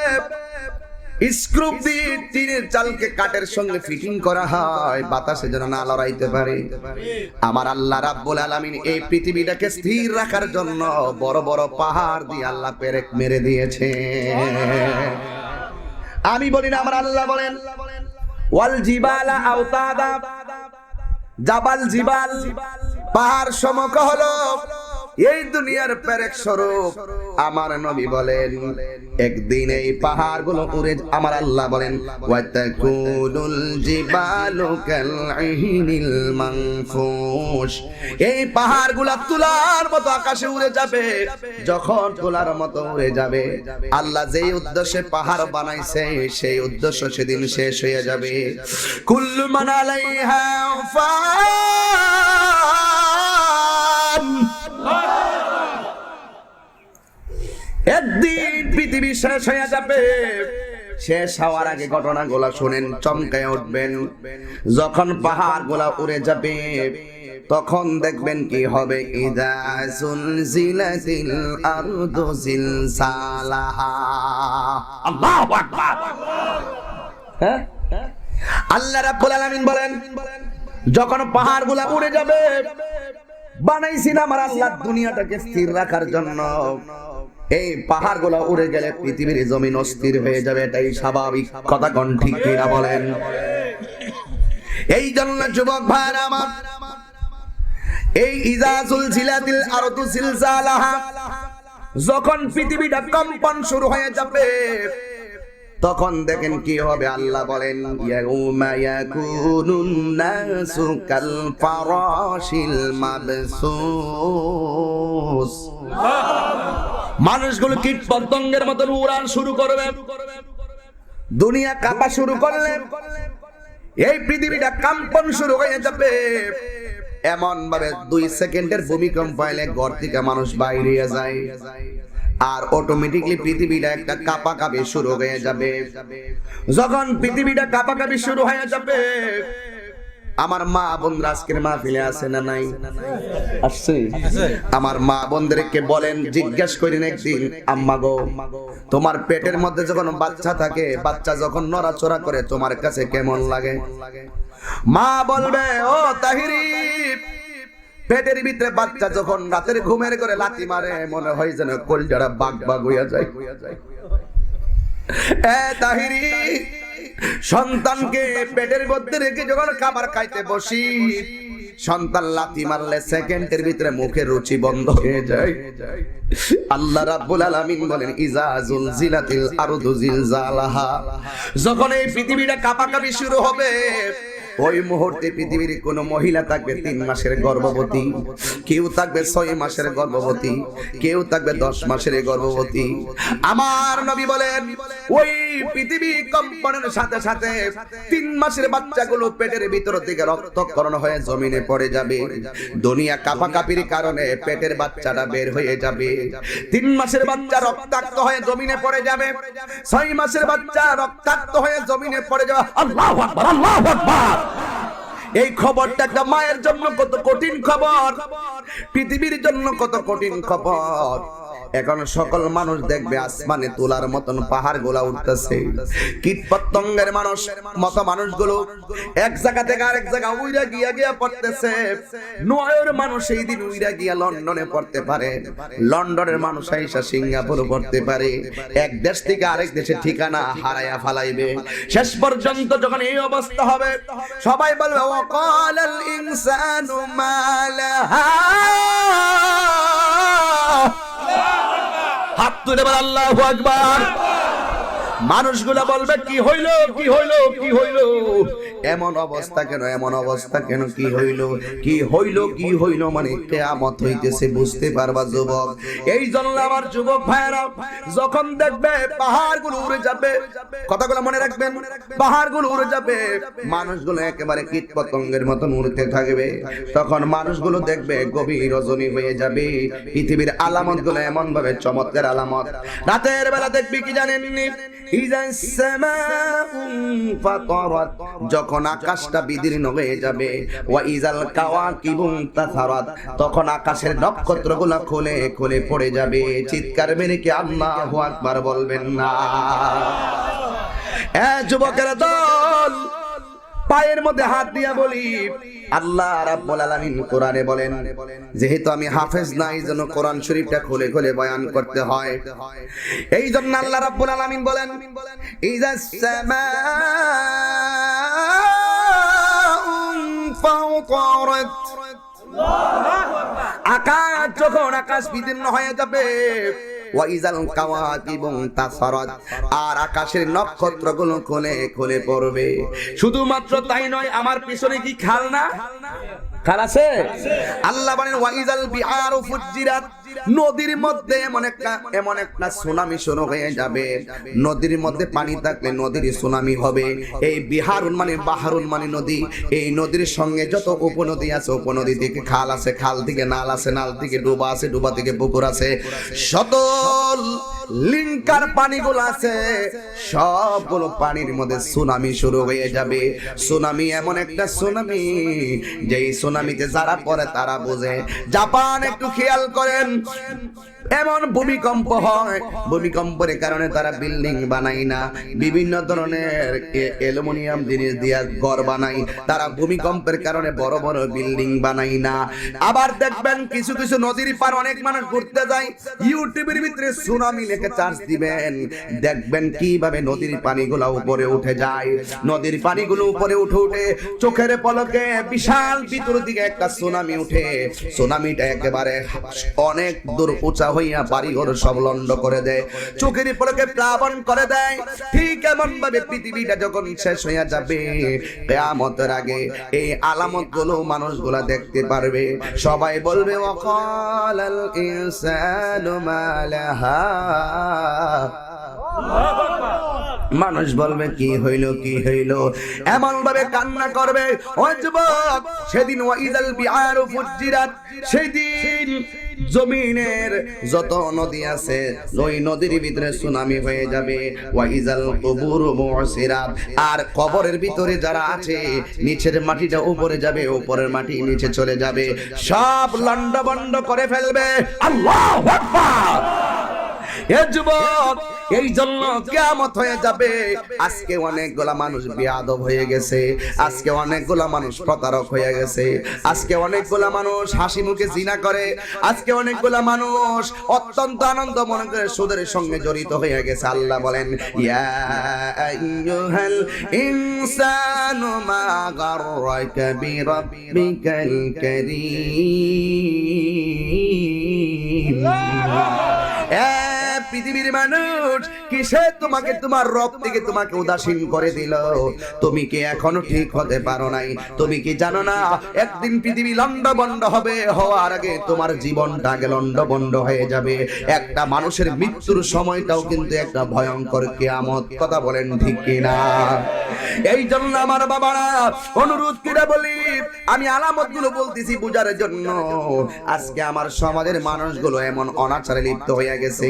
স্ক্রু দিয়ে টিনের চালকে কাঠের সঙ্গে ফিটিং করা হয় বাতাসে যেন না লড়াইতে পারে, আমার আল্লাহ রাব্বুল আলামিন এই পৃথিবীটাকে স্থির রাখার জন্য বড় বড় পাহাড় দিয়ে আল্লাহ পেরেক মেরে দিয়েছে। আমি বলি না, আমার আল্লাহ বলেন ওয়াল জিবালা আওতাদা। জাবাল জিবাল পাহাড় সমক হলো এই দুনিয়ার পেরেক স্বরূপ। আমার নবী বলেন একদিন এই পাহাড়গুলো উড়ে, আমার আল্লাহ বলেন ওয়াতাকুনুল জিবালু কাল ইহনিল মানফুশ। এই পাহাড়গুলো তুলার মতো আকাশে উড়ে যাবে। যখন তুলার মতো উড়ে যাবে, আল্লাহ যেই উদ্দেশ্যে পাহাড় বানাইছে সেই উদ্দেশ্য সেদিন শেষ হয়ে যাবে। কুল্লু মান আলাইহা ফান। একদিন পৃথিবী শেষ হয়ে যাবে। শেষ হওয়ার আগে ঘটনাগুলো শুনেন, চমকায় উঠবেন। যখন পাহাড়গুলো উড়ে যাবে তখন দেখবেন কি হবে। ইযা সুলজিলাতিল আরদু জিলজালাহা। আল্লাহু আকবার। হ্যাঁ, আল্লাহ রাব্বুল আলামিন বলেন যখন পাহাড়গুলো উড়ে যাবে, বানাইছেন আমার আল্লাহ দুনিয়াটাকে স্থির রাখার জন্য। এই পাহাড়গুলো উড়ে গেলে পৃথিবীর জমিন অস্থির হয়ে যাবে, এটাই স্বাভাবিক। কথা কোন ঠিক কিনা বলেন? এই জন্য যুবক ভাইরা আমার, এই ইযা সুলজিলাতিল আরদু জিলজালাহা, যখন পৃথিবীটা কম্পন শুরু হয়ে যাবে তখন দেখেন কি হবে। আল্লাহ বলেন ইয়াউমা ইয়াকুনুন নাসু কাল ফারাশিল মাবসুস। মানুষগুলো কীট পতঙ্গের মতো উড়ান শুরু করবে, দুনিয়া কাঁপা শুরু করলে এই পৃথিবীটা কম্পন শুরু হয়ে যাবে। এমন ভাবে 2 সেকেন্ডের ভূমিকম্প এলে ঘর থেকে মানুষ বাইরে যায়, আর অটোমেটিকলি পৃথিবীটা একটা কাঁপাকাঁপি শুরু হয়ে যাবে। যখন পৃথিবীটা কাঁপাকাঁপি শুরু হয়ে যাবে, আমার মা বোনরা আজকের মাহফিলে আছে না নাই? আসছে। আমার মা বোনদেরকে বলেন, জিজ্ঞাসা করেন একদিন, আম্মা গো তোমার পেটের মধ্যে যখন বাচ্চা থাকে, বাচ্চা যখন নড়াচড়া করে তোমার কাছে কেমন লাগে? মা বলবে ও তাহিরি, পেটের ভিতরে বাচ্চা যখন রাতের ঘুমের করে লাথি মারে মনে হয় যেন কলজাটা বাগ বাগ হইয়া যায়। এ তাহিরি, সন্তানকে পেটের মধ্যে রেখে যখন খাবার খাইতে বসি, সন্তান লাথি মারলে সেকেন্ডের ভিতরে মুখের রুচি বন্ধ হয়ে যায়। আল্লাহ রাব্বুল আলামিন বলেন ইযা জুলজিলাতিল আরদু জিলজালাহা, যখন এই পৃথিবীটা কাঁপাকাঁপি শুরু হবে ওই মুহূর্তে পৃথিবীর কোন মহিলা থাকবে 3 মাসের গর্ভবতী, কেউ থাকবে 6 মাসের গর্ভবতী, কেউ থাকবে 10 মাসের গর্ভবতী। আমার নবী বলেন ওই পৃথিবী কম্পনের সাথে সাথে 3 মাসের বাচ্চাগুলো পেটের ভিতর থেকে রক্তক্ষরণ হয়ে জমিনে পড়ে যাবে। দুনিয়া কাঁপাকাঁপির কারণে পেটের বাচ্চাটা বের হয়ে যাবে। 3 মাসের বাচ্চা রক্তাক্ত হয়ে জমিনে পড়ে যাবে, 6 মাসের বাচ্চা রক্তাক্ত হয়ে জমিনে পড়ে যাবে। আল্লাহু আকবার, আল্লাহু আকবার। এই খবরটা একটা মায়ের জন্য কত কঠিন খবর, পৃথিবীর জন্য কত কঠিন খবর। এখন সকল মানুষ দেখবে আসমানে তোলার মতন পাহাড় গোলা উঠতেছে, কীট পতঙ্গের মানুষগুলো এক জায়গা থেকে আরেক জায়গা উইরা গিয়া পড়তেছে। নয়ের মানুষ এই দিন উইরা গিয়া লন্ডনে পড়তে পারে, লন্ডনের মানুষ আইসা সিঙ্গাপুর পড়তে পারে, এক দেশ থেকে আরেক দেশে ঠিকানা হারায়া ফালাইবে। শেষ পর্যন্ত যখন এই অবস্থা হবে, সবাই বলবে ওয়াকালাল ইনসানু মা লাহা। হাত তুলে বল আল্লাহু আকবার। মানুষগুলা বলবে কি হইল, কি হইল, কি হইল, এমন অবস্থা কেন, এমন অবস্থা কেন, কি হইল, কি হইল, কি হইল, মানে কিয়ামত হইতেছে, বুঝতে পারবা যুবক। এই জন্য আমার যুবক ভাইরা যখন দেখবে পাহাড়গুলো উড়ে যাবে, কথাগুলো মনে রাখবেন, পাহাড়গুলো উড়ে যাবে, মানুষগুলো একেবারে কীট পতঙ্গের মতন উড়তে থাকবে, তখন মানুষগুলো দেখবে গভীর রজনী হয়ে যাবে। পৃথিবীর আলামতগুলো এমন ভাবে চমৎকার আলামত। রাতের বেলা দেখবি কি জানেননি, যখন আকাশটা বিদীর্ণ হয়ে যাবে, তখন আকাশের নক্ষত্রগুলো খুলে খুলে পড়ে যাবে। চিৎকার মেরে কি আল্লাহু আকবার বলবেন না? যুবকের দল, পায়ের মধ্যে হাত দিয়া বলি, আল্লাহ রাব্বুল আলামিন কোরআনে বলেন, যেহেতু আমি হাফেজ না, এই জন্য কোরআন শরীফটা খুলে খুলে বয়ান করতে হয়। এই জন্য আল্লাহ রাব্বুল আলামিন বলেন, ইযাস সামাউ ফাতারাত, আকাশ যখন আকাশ বিদীর্ণ হয়ে যাবে, ওয়াইজাল কাওয়াকিবু তাসারাত, আর আকাশের নক্ষত্রগুলো খুলে খুলে পড়বে। শুধুমাত্র তাই নয়, আমার পিছনে কি খাল না, খাল আছে? আল্লাহ বলেন ওয়াইজাল বিহারু ফুজ্জিরাত, নদীর মধ্যে এমন একটা সুনামি শুরু হয়ে যাবে। নদীর মধ্যে পানি থাকলে নদীর সুনামি হবে। এই বিহারুন মানে বাহারুন মানে নদী, এই নদীর সঙ্গে যত উপনদী আছে, উপনদী থেকে খাল আছে, খাল থেকে নাল আছে, নাল থেকে ডোবা আছে, ডোবা থেকে পুকুর আছে, শত লিঙ্কার পানিগুলো আছে, সবগুলো পানির মধ্যে সুনামি শুরু হয়ে যাবে। সুনামি এমন একটা সুনামি, যেই সুনামিতে যারা পড়ে তারা বোঝে। জাপান একটু খেয়াল করেন, এমন ভূমিকম্প হয়, ভূমিকম্পের কারণে তারা বিল্ডিং বানায় না, বিভিন্ন ধরনের অ্যালুমিনিয়াম জিনিস দিয়ে ঘর বানায়, তারা ভূমিকম্পের কারণে বড় বড় বিল্ডিং বানায় না। আবার দেখবেন কিছু কিছু নদীর পার অনেক মানুষ ঘুরতে যায়, ইউটিউবের ভিতরে সুনামি লিখে চার্জ দিবেন, দেখবেন কিভাবে নদীর পানিগুলো উপরে উঠে যায়। নদীর পানিগুলো উপরে উঠে উঠে চোখের পলকে বিশাল ভিতর দিকে একটা সুনামি উঠে, সুনামিটা একেবারে অনেক দূর উঁচা হইয়া বাড়িঘর সব লন্ড করে দেয়, চোখের পলকে প্লাবন করে দেয়। ঠিক এমন ভাবে পৃথিবীটা যখন শেষ হইয়া যাবে, কিয়ামতের আগে এই আলামতগুলো মানুষগুলা দেখতে পারবে। সবাই বলবে ওয়াকালাল ইনসানু মা লাহা, মানুষ বলবে কি হইল, কি হইল, এমন ভাবে কান্না করবে। ও যুবক, সেদিন ওয়াইজাল বিহারু ফুজ্জিরাত, সেদিন জমিনের যত নদী আছে, ওই নদীর ভিতরে সুনামি হয়ে যাবে। ওয়াইজাল কুবুরু বুসিরাত, আর কবরের ভিতরে যারা আছে, নিচের মাটিটা উপরে যাবে, উপরের মাটি নিচে চলে যাবে, সব লন্ডভন্ড করে ফেলবে। আল্লাহু আকবার। যুবক, এই জন্য কিয়ামত হয়ে যাবে। আজকে অনেকগুলা মানুষ বেয়াদব হয়ে গেছে, আজকে অনেকগুলা মানুষ প্রতারক হয়ে গেছে, আজকে অনেকগুলা মানুষ হাসি মুখে জিনা করে, আজকে অনেকগুলা মানুষ অত্যন্ত আনন্দ মনে করে সুদের সঙ্গে জড়িত হয়ে গেছে। আল্লাহ বলেন ইয়া আইয়ুহাল ইনসানু মা গাররাকা বিরাব্বিকাল কারীম। পৃথিবীর মানুষ, কিসে তোমাকে তোমার রব থেকে তোমাকে উদাসীন করে দিল? তুমি কি এখনো ঠিক হতে পারো নাই? তুমি কি জানো না একদিন পৃথিবী লন্ডভন্ড হবে, হওয়ার আগে তোমার জীবনটা আগে লন্ডভন্ড হয়ে যাবে। একটা মানুষের মৃত্যুর সময়টাও কিন্তু একটা ভয়ঙ্কর কিয়ামত। কথা বলেন ঠিক কিনা? এই জন্য আমার বাবারা অনুরোধ করে বলি, আমি আলামতগুলো বলতেছি বুঝার জন্য। আজকে আমার সমাজের মানুষগুলো এমন অনাচারে লিপ্ত হয়ে গেছে।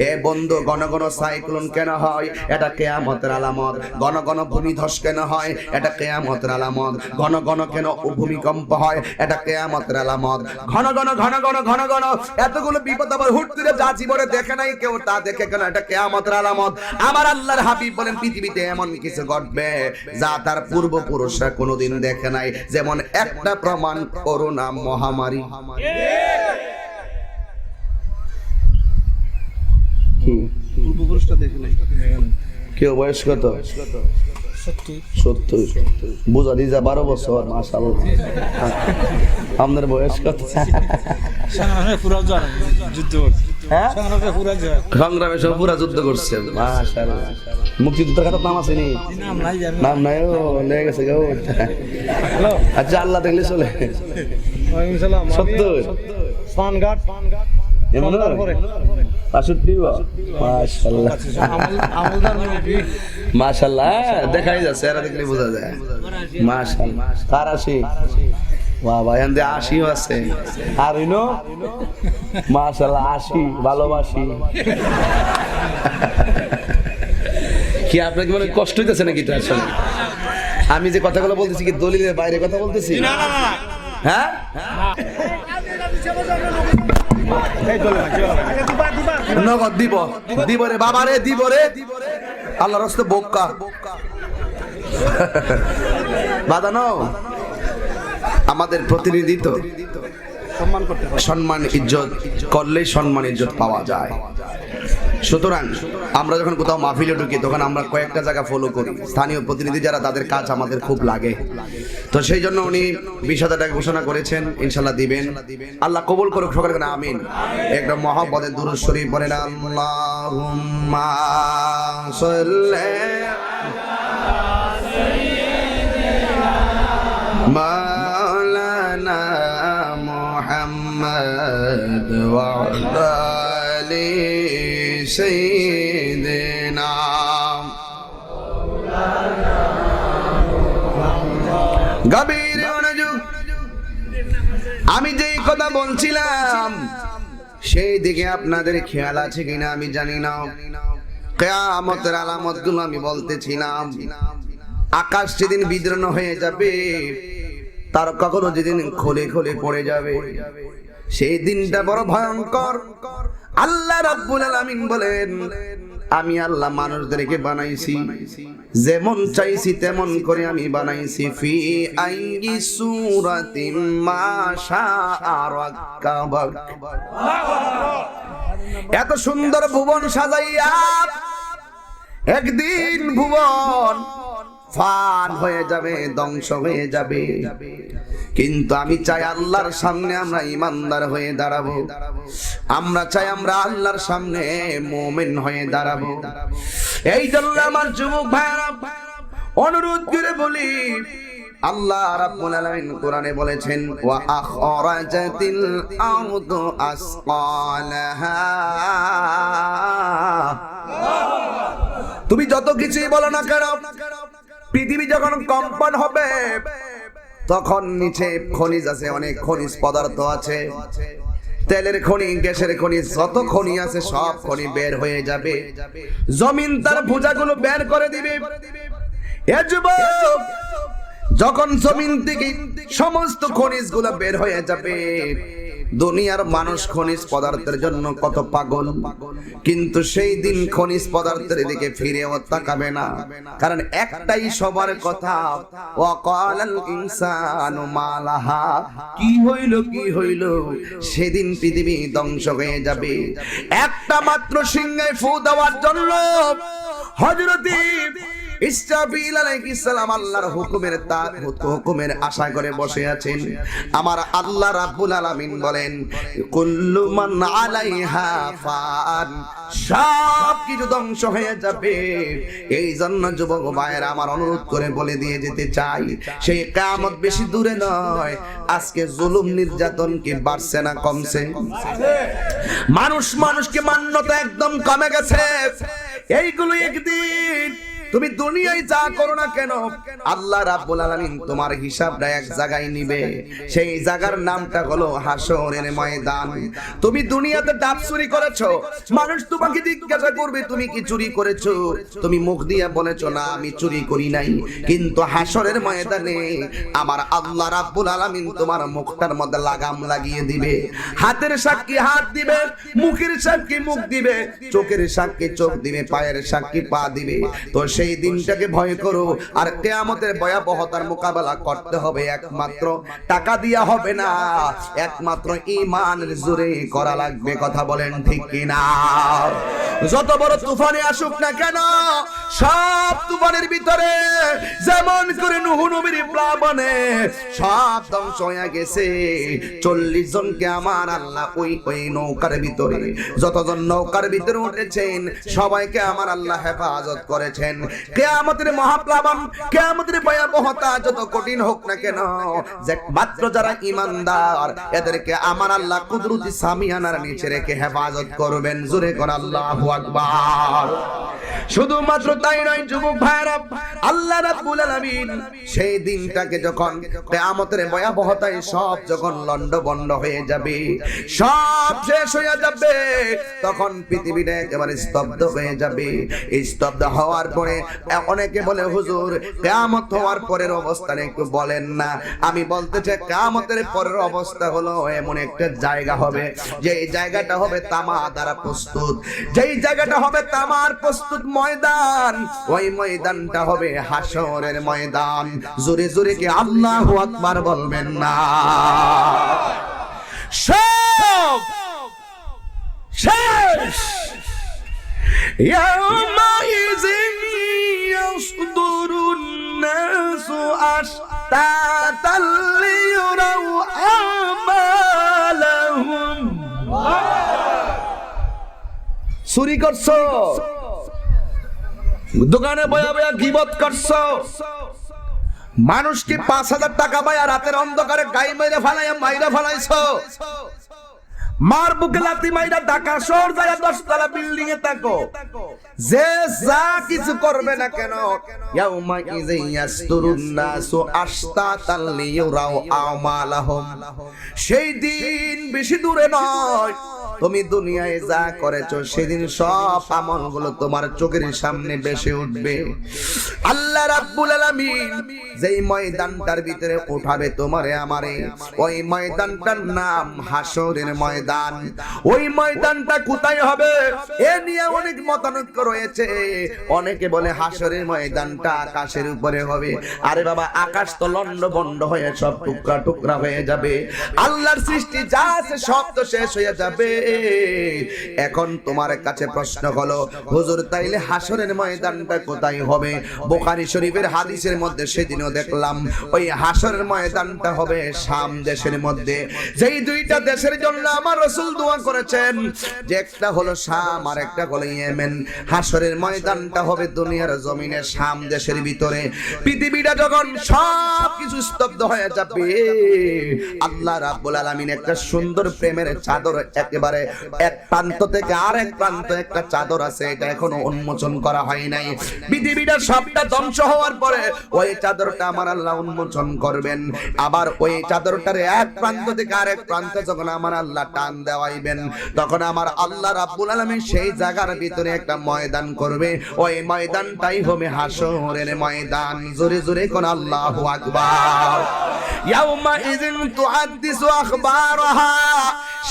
এ বন্ধু, ঘন ঘন সাইকেল সাইক্লোন কেন হয়? এটা কিয়ামতের আলামত। ঘন ঘন ভূমিধস কেন হয়? এটা কিয়ামতের আলামত। ঘন ঘন কেন ভূমিকম্প হয়? এটা কিয়ামতের আলামত। ঘন ঘন ঘন ঘন ঘন ঘন এতগুলো বিপদ আবার হুট করে যা জীবনে দেখে নাই কেউ, তা দেখে কেন? এটা কিয়ামতের আলামত। আমার আল্লাহর হাবিব বলেন পৃথিবীতে এমন কিছু ঘটবে যা তার পূর্বপুরুষরা কোনোদিন দেখে নাই। যেমন একটা প্রমাণ, করোনা মহামারী। পূর্বপুরুষটা দেখে নাই। কেউ বয়স কত? 70। বুঝা দিয়ে যা 12 বছর। মাশাআল্লাহ। আপনার বয়স কত? সংগ্রামে সব পুরা যুদ্ধ করছে। মাশাআল্লাহ। মুক্তিযুদ্ধের খাতার নাম আছে নি? নাম নাই। ও লেগে গেছে গো। আচ্ছা, আল্লাহ দেখলে চলে। 70 পানঘাট এমন করে 65। মাশাআল্লাহ মাশাআল্লাহ, দেখাই যাচ্ছে, এরা দেখলে বোঝা যায়। মাশাআল্লাহ। কার 80? বাহ ভাই, এখানে 80 আছে। আর ইনো মাশাআল্লাহ 80 ভালোবাসি। কি আপনাকে মানে কষ্ট হইতেছে নাকি? তো আসলে আমি যে কথাগুলো বলতেছি কি দলিলের বাইরে কথা বলতেছি? হ্যাঁ, নগদ দিব, দিব রে বাবা রে, দিব রে। আল্লাহর রাস্তায় বোকা বাদানো। আমাদের প্রতিনিধি তো সম্মান ইজ্জত করলেই সম্মান ইজ্জত পাওয়া যায়। সুতরাং আমরা যখন কোথাও মাহফিলে ঢুকি তখন আমরা কয়েকটা জায়গা ফলো করি। স্থানীয় প্রতিনিধি যারা, তাদের কাজ আমাদের খুব লাগে। তো সেই জন্য উনি 20,000 টাকা ঘোষণা করেছেন, ইনশাল্লাহ দিবেন। আল্লাহ কবুল করুক সকলে, আমিন। একদম মহব্বতের দুরূদ শরীফ পড়েন। আল্লাহুম্মা সাল্লি মাওলানা মুহাম্মদ ওয়া আলা আলি সাইয়্যিদিনা। গভীর মনোযোগ। আমি যেই কথা বলছিলাম সেই দিকে আপনাদের খেয়াল আছে কিনা আমি জানি না। কিয়ামতের আলামতগুলো আমি বলতেছিলাম। আকাশ যেদিন বিদীর্ণ হয়ে যাবে, তার কখনো যেদিন খোলে খোলে পড়ে যাবে, সেই দিনটা বড় ভয়ঙ্কর। আল্লাহ রাব্বুল আলামিন বলেন, আমি আল্লাহ মানুষদেরকে বানাইছি, যেমন চাইছি তেমন করে আমি বানাইছি। ফি আইয়ি সূরাতিন মা শাআ রাক্কাবাক। এত সুন্দর ভুবন সাজাইয়া একদিন ভুবন ফান হয়ে যাবে, ধ্বংস হয়ে যাবে। কিন্তু আমি চাই আল্লাহর সামনে আমরা ইমানদার হয়ে দাঁড়াবো। আমরা চাই আমরা আল্লাহর সামনে মুমিন হয়ে দাঁড়াবো। এই জন্য আমার যুবক ভাইরা অনুরোধ করে বলি, আল্লাহ রাব্বুল আলামিন কোরআনে বলেছেন, ওয়া আখরাজাতিল আরদু আসকালাহা। তুমি যত কিছুই বলো না কেন, পৃথিবী যখন কম্পন হবে তখন নিচে খনিজ আছে, অনেক খনিজ পদার্থ আছে, তেলের খনি, গ্যাসের খনি, যত খনি আছে সব খনি বের হয়ে যাবে। জমিন তার ভুজাগুলো বের করে দিবে। এ যুবক, যখন জমিন থেকে সমস্ত খনিজগুলো বের হয়ে যাবে, দুনিয়ার মানুষ খনিজ পদার্থের জন্য কত পাগল, কিন্তু সেই দিন খনিজ পদার্থের দিকে ফিরেও তাকাবে না। কারণ একটাই সবার কথা, ওয়াকালাল ইনসানু মালাহা। কি হইল কি হইল, সেদিন পৃথিবী ধ্বংস হয়ে যাবে। একটা মাত্র সিংহে ফু দেওয়ার জন্য হযরত ইসরাফিল আলাইহিস সালাম আল্লাহর হুকুমের আশা করে বসে আছেন। আমার আল্লাহ রাব্বুল আলামিন বলেন, কুল্লু মান আলাইহা ফান। সব কিছু ধ্বংস হয়ে যাবে। এই জন্য যুবক ভাইয়েরা আমার অনুরোধ করে বলে দিয়ে যেতে চাই, সেই কিয়ামত বেশি দূরে নয়। আজকে জুলুম নির্যাতন কি বাড়ছে না কমছে? মানুষকে মান্যতা একদম কমে গেছে। এইগুলো একদিন তুমি দুনিয়ায় যা করো না কেন আল্লাহ রাব্বুল আলামিন তোমার হিসাবটা এক জায়গায় নিবে। সেই জায়গার নামটা হলো হাসরের ময়দান। তুমি দুনিয়াতে ডাব চুরি করেছো, মানুষ তোমাকে জিজ্ঞাসা করবে তুমি কি চুরি করেছো, তুমি মুখ দিয়ে বলেছো না আমি চুরি করি নাই, কিন্তু হাসরের ময়দানে আমার আল্লাহ রাব্বুল আলামিন তোমার মুখটার মধ্যে লাগাম লাগিয়ে দিবে। হাতের সাক্ষী হাত দিবে, মুখের সাক্ষী মুখ দিবে, চোখের সাক্ষী চোখ দিবে, পায়ের সাক্ষী পা দিবে। তো সেই দিনটাকে ভয় করো। আর কিয়ামতের ভয়াবহতার মোকাবেলা করতে হবে একমাত্র টাকা দিয়া হবে না, একমাত্র ঈমানের জোরে করা লাগবে। কথা বলেন ঠিক কিনা? যত বড় তুফানে আসুক না কেন, সব তুফানের ভিতরে যেমন করে নূহ নবীর প্লাবনে সব ধ্বংস হয়ে গেছে, 40 জনকে আমার আল্লাহ ওই নৌকার ভিতরে, যতজন নৌকার ভিতরে উঠেছেন সবাইকে আমার আল্লাহ হেফাজত করেছেন। কিয়ামতের মহাপ্লাবন, কিয়ামতের ভয়াবহতা যত কঠিন হোক না কেন, যে মাত্র যারা ঈমানদার এদেরকে আমার আল্লাহ কুদরতি সামিয়ানার নিচে রেখে হেফাজত করবেন। জোরে কোন আল্লাহু আকবার। শুধুমাত্র তাই নয় যুবক ভাইরা, আল্লাহ রাব্বুল আলামিন সেই দিনটাকে যখন কিয়ামতের ভয়াবহতায় সব যখন লন্ডভন্ড হয়ে যাবে, সব শেষ হয়ে যাবে, তখন পৃথিবীটা একেবারে স্তব্ধ হয়ে যাবে। এই স্তব্ধ হওয়ার পরে অনেকে বলে হুজুর কিয়ামত হওয়ার পরের অবস্থা একটু বলেন না। আমি বলতে চাই কিয়ামতের পরের অবস্থা হলো এমন একটা জায়গা হবে, যে জায়গাটা হবে তামা দ্বারা প্রস্তুত, যেই জায়গাটা হবে তামার প্রস্তুত ময়দান, ওই ময়দানটা হবে হাসরের ময়দান। জোরে জোরে কি আল্লাহু আকবার বলবেন না? সব শেষ। ইয়াউমাইযিন ইয়াসদুরুন নাসু আশতাতাল লিয়ারাউ আমালাহুম। চুরি করছো, দোকানে বয়া বয়া গীবত করছো, মানুষকে 5,000 টাকা পায়া রাতের অন্ধকারে গাই মাইরা ফালাইছো, মার বুকে লাথি মাইরা ঢাকা শহর যায় 10 তলা বিল্ডিং এ থাকো, যে যা কিছু করবে না কেন ইয়াউমা ইয়াসতুরুন নাসু আশতাতাল লিয়ারাউ আমালাহুম। সেই দিন বেশি দূরে নয়, তুমি দুনিয়ায় যা করেছো সেদিন সব আমলগুলো তোমার চোখের সামনে ভেসে উঠবে। আল্লাহ রাব্বুল আলামিন যেই ময়দানটার ভিতরে উঠাবে তোমারে আমারে, ওই ময়দানটার নাম হাসরের ময়দান। ওই ময়দানটা কোথায় হবে এ নিয়ে অনেক মতানৈক্য রয়েছে। অনেকে বলে হাসরের ময়দানটা আকাশের উপরে হবে। আরে বাবা, আকাশ তো লন্ডভন্ড হয়ে সব টুকরা টুকরা হয়ে যাবে, আল্লাহর সৃষ্টি যা আছে সব তো শেষ হয়ে যাবে। এখন তোমার কাছে প্রশ্ন হলো হুজুর তাইলে হাসরের ময়দানটা কোথায় হবে? বুখারী শরীফের হাদিসের মধ্যে সেদিনও দেখলাম ওই হাসরের ময়দানটা হবে শাম দেশের মধ্যে। যেই দুইটা দেশের জন্য আমার রাসূল দোয়া করেছেন, যে একটা হলো শাম আর একটা হলো ইয়েমেন। হাসরের ময়দানটা হবে দুনিয়ার জমিনে শাম দেশের ভিতরে। পৃথিবীটা যখন সব কিছু স্তব্ধ হয়ে যাবে, আল্লাহ রাব্বুল আলামিন একটা সুন্দর প্রেমের চাদর একেবারে এক প্রান্ত থেকে আরেক প্রান্ত একটা চাদর আছে, এটা এখনো উন্মোচন করা হয় নাই। পৃথিবীটা সবটা ধ্বংস হওয়ার পরে ওই চাদরটা আমার আল্লাহ উন্মোচন করবেন। আবার ওই চাদরটার এক প্রান্ত থেকে আরেক প্রান্তে যখন আমার আল্লাহ টান দেওয়াইবেন, তখন আমার আল্লাহ রাব্বুল আলামিন সেই জায়গার ভিতরে একটা ময়দান করবে। ওই ময়দানটাই হবে হাসরের ময়দান। জোরে জোরে কোন আল্লাহু আকবার। ইয়াউমা ইযিন তুহাদ্দিসু আখবারাহা,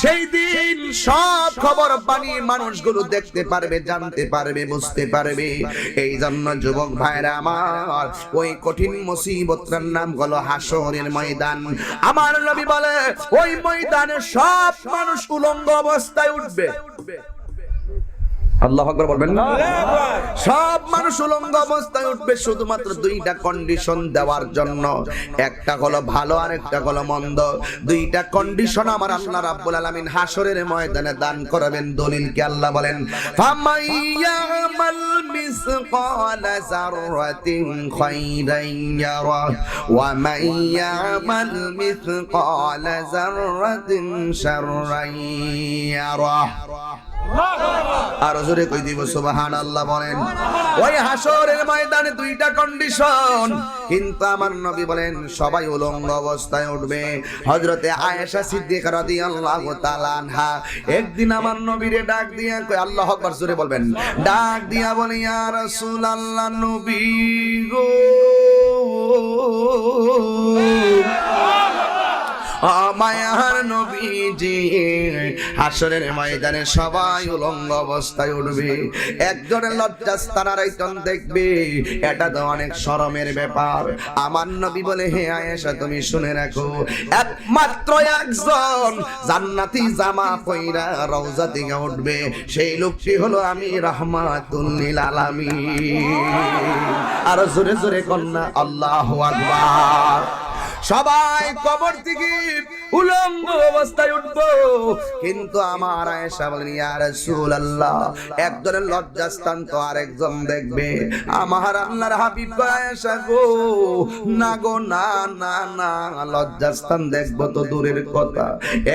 সেই দিন সব খবর বানিয়ে মানুষগুলো দেখতে পারবে, জানতে পারবে, বুঝতে পারবে। এই জন্য যুবক ভাইরা আমার, ওই কঠিন মুসিবতটার নাম হলো হাসরের ময়দান। আমার নবী বলে ওই ময়দানে সব মানুষ উলঙ্গ অবস্থায় উঠবে। আল্লাহু আকবার বলবেন না? সব মানুষ উলঙ্গ অবস্থায় উঠবে শুধুমাত্র দুইটা কন্ডিশন দেওয়ার জন্য। একটা হলো ভালো আর একটা হলো মন্দ। দুইটা কন্ডিশন আমার আল্লাহ রাব্বুল আলামিন হাসরের ময়দানে দান করাবেন। দলিল কি আল্লাহ বলেন, ফামাইয়ামাল মিসকালা যাররাতিন খায়রান ইয়ারা ওয়া মাইয়ামাল মিসকালা যাররাতিন শাররান ইয়ারা। আর জোরে কই দিব সুবহানাল্লাহ বলেন। ওই হাসরের ময়দানে দুইটা কন্ডিশন, কিন্তু আমার নবী বলেন সবাই উলঙ্গ অবস্থায় উঠবে। হযরতে আয়েশা সিদ্দিকা রাদিয়াল্লাহু তাআলা আনহা একদিন আমার নবীরে ডাক দিয়া কই, আল্লাহু আকবার জোরে বলবেন, ডাক দিয়া বলে ইয়া রাসূলুল্লাহ নবী গো, মায়ার নবীজি, হাসরের ময়দানে সবাই উলঙ্গ অবস্থায় উঠবে, একজনের লজ্জাস্থান আরেকজন দেখবে, এটা তো অনেক শরমের ব্যাপার। আমার নবী বলে, হে আয়েশা তুমি শুনে রাখো, একমাত্র একজন জান্নাতি জামা পয়রা রওজা থেকে উঠবে, সেই লোকটি হলো আমি রাহমাতুল লিল আলামিন। আর জোরে জোরে কন্যা আল্লাহু আকবার। সবাই কবর থেকে উলঙ্গ অবস্থায় উঠবো, কিন্তু আমার আয়েশা বলেন ইয়া রাসূলুল্লাহ একজনের লজ্জাস্থান তো আরেকজন দেখবে। আমার আল্লাহর হাবিব আয়েশা গো, না গো, না না না, লজ্জাস্থান দেখবো তো দূরের কথা,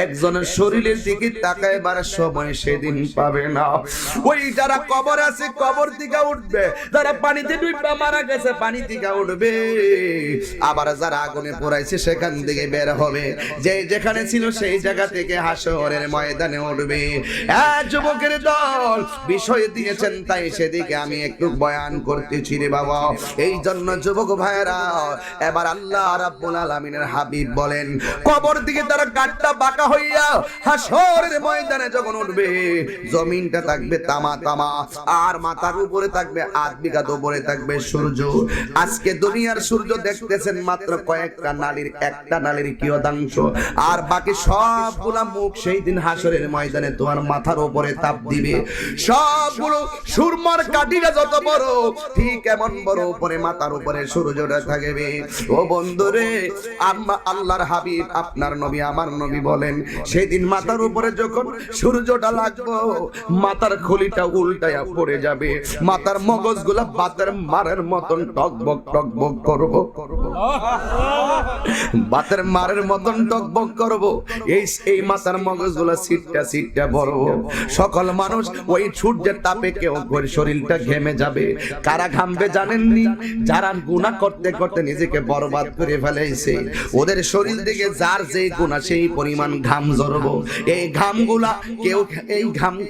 একজনের শরীরের দিকে তাকাইবার সময় সেদিন পাবে না। ওই যারা কবর আছে কবর থেকে উঠবে, যারা পানিতে ডুবে মারা গেছে পানি থেকে উঠবে, আবার যারা আগুনে পোড়াইছে সেখান থেকে বের হবে, যে যেখানে ছিল সেই জায়গা থেকে হাসরের ময়দানে উঠবে। যুবকের দল বিষয় দিয়েছেন, তাই সেদিকে আমি একটু বয়ান করতেছি রে বাবা। এই জন্য যুবক ভাইরা, এবার আল্লাহ রাব্বুল আলামিনের হাবিব বলেন কবর দিকে তারা গাট্টা বাঁকা হইয়া হাসরের ময়দানে যখন উঠবে, জমিনটা থাকবে তামা তামা, আর মাথার উপরে থাকবে 8 বিঘা উপরে থাকবে সূর্য। আজকে দুনিয়ার সূর্য দেখতেছেন মাত্র কয়েকটা নালীর, একটা নালীর কিয়দাংশ, আর বাকি সবগুলা মুখ সেই দিন হাসরের ময়দানে তোমার মাথার উপরে তাপ দিবে। সবগুলো সুরমার কাঠিটা যত বড়, ঠিক এমন বড় উপরে মাথার উপরে সূর্যটা থাকবে। ও বন্ধুরে, আল্লাহর হাবিব আপনার নবী আমার নবী বলেন সেদিন মাথার উপরে যখন সূর্যটা লাগবে, মাথার খুলিটা উল্টায়া পড়ে যাবে, মাথার মগজগুলা বাতের মারের মতন টকবক টকবক করব, বাতের মারের মতন টকবক করব, এই মাথার মগজগুলা সিটটা সিটটা বড়। সকল মানুষ ওই সূর্যের তাপে কেউ শরীরটা ঘেমে যাবে। কারা ঘামবে জানেননি? যারা গুনাহ করতে করতে নিজেকে বরবাদ করে ফেলেছে, ওদের শরীর থেকে যার যেই গুনাহ সেই পরিমাণ ঘাম ঝরবো। এই ঘামগুলা কেউ, এই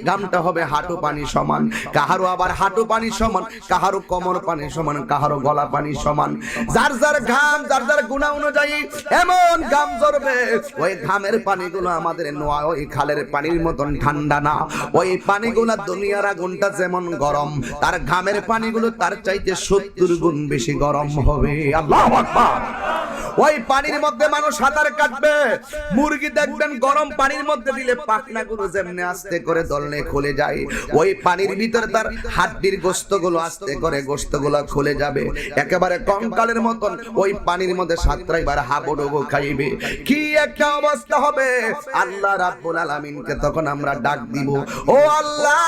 ঘামটা হবে হাঁটু পানি সমান, কাহারো আবার হাঁটু পানি সমান, কাহারো কোমর পানি সমান, কাহারো গলা পানি সমান। যার যার ঘাম, যার যার গুনাহ অনুযায়ী এমন ঘাম ঝরবে। ওই ঘামের পানিগুলো আমাদের নোয়া ওই খালের পানির মতন ঠান্ডা না, ওই পানিগুলো দুনিয়ার আগুনটা যেমন গরম, তার ঘামের পানিগুলো তার চাইতে 70 গুণ বেশি গরম হবে। আল্লাহু আকবার। ওই পানির মধ্যে মানুষ সাঁতার কাটবে, মুরগি দেখবেন গরম পানির মধ্যে দিলে পাখনাগুলো যেমনি আস্তে করে দলনে খুলে যায়, ওই পানির ভিতরে তার হাড্ডির গোশতগুলো আস্তে করে গোশতগুলো খুলে যাবে, একেবারে কঙ্কালের মতন ওই পানির মধ্যে সাঁতরাইবার হাবুডুবু খাইবে। কি একটা অবস্থা হবে! আল্লাহ রাব্বুল আলামিনকে তখন আমরা ডাক দিব, ও আল্লাহ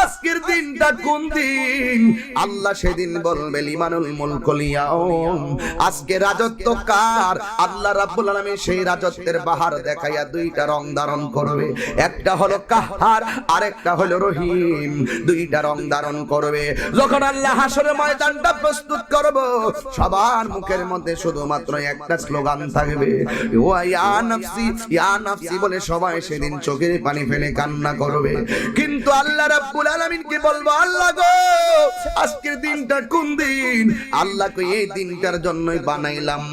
আজকের দিনটা কোন দিন? আল্লাহ সেদিন বলবে লিমানুল মুলকুল ইয়াউম, আজকে রাজত্ব কার? আল্লাহ রাব্বুল আলামিন সেই রাজত্বের বাহার দেখাইয়া দুইটা রং ধারণ করবে, একটা হলো কাহ্হার, আরেকটা হলো রহিম। দুইটা রং ধারণ করবে। যখন আল্লাহ হাসরের ময়দানটা প্রস্তুত করব, সবার মুখের মধ্যে শুধুমাত্র একটা স্লোগান থাকবে, ও ইয়া নাফসি ইয়া নাফসি বলে সবাই সেদিন চোখের পানি ফেলে কান্না করবে। কিন্তু আল্লাহ রাব্বুল আলামিনকে বলবো, আল্লাহ গো আজকের দিনটা কোন দিন? আল্লাহ কই এই দিনটার জন্যই বানাইলাম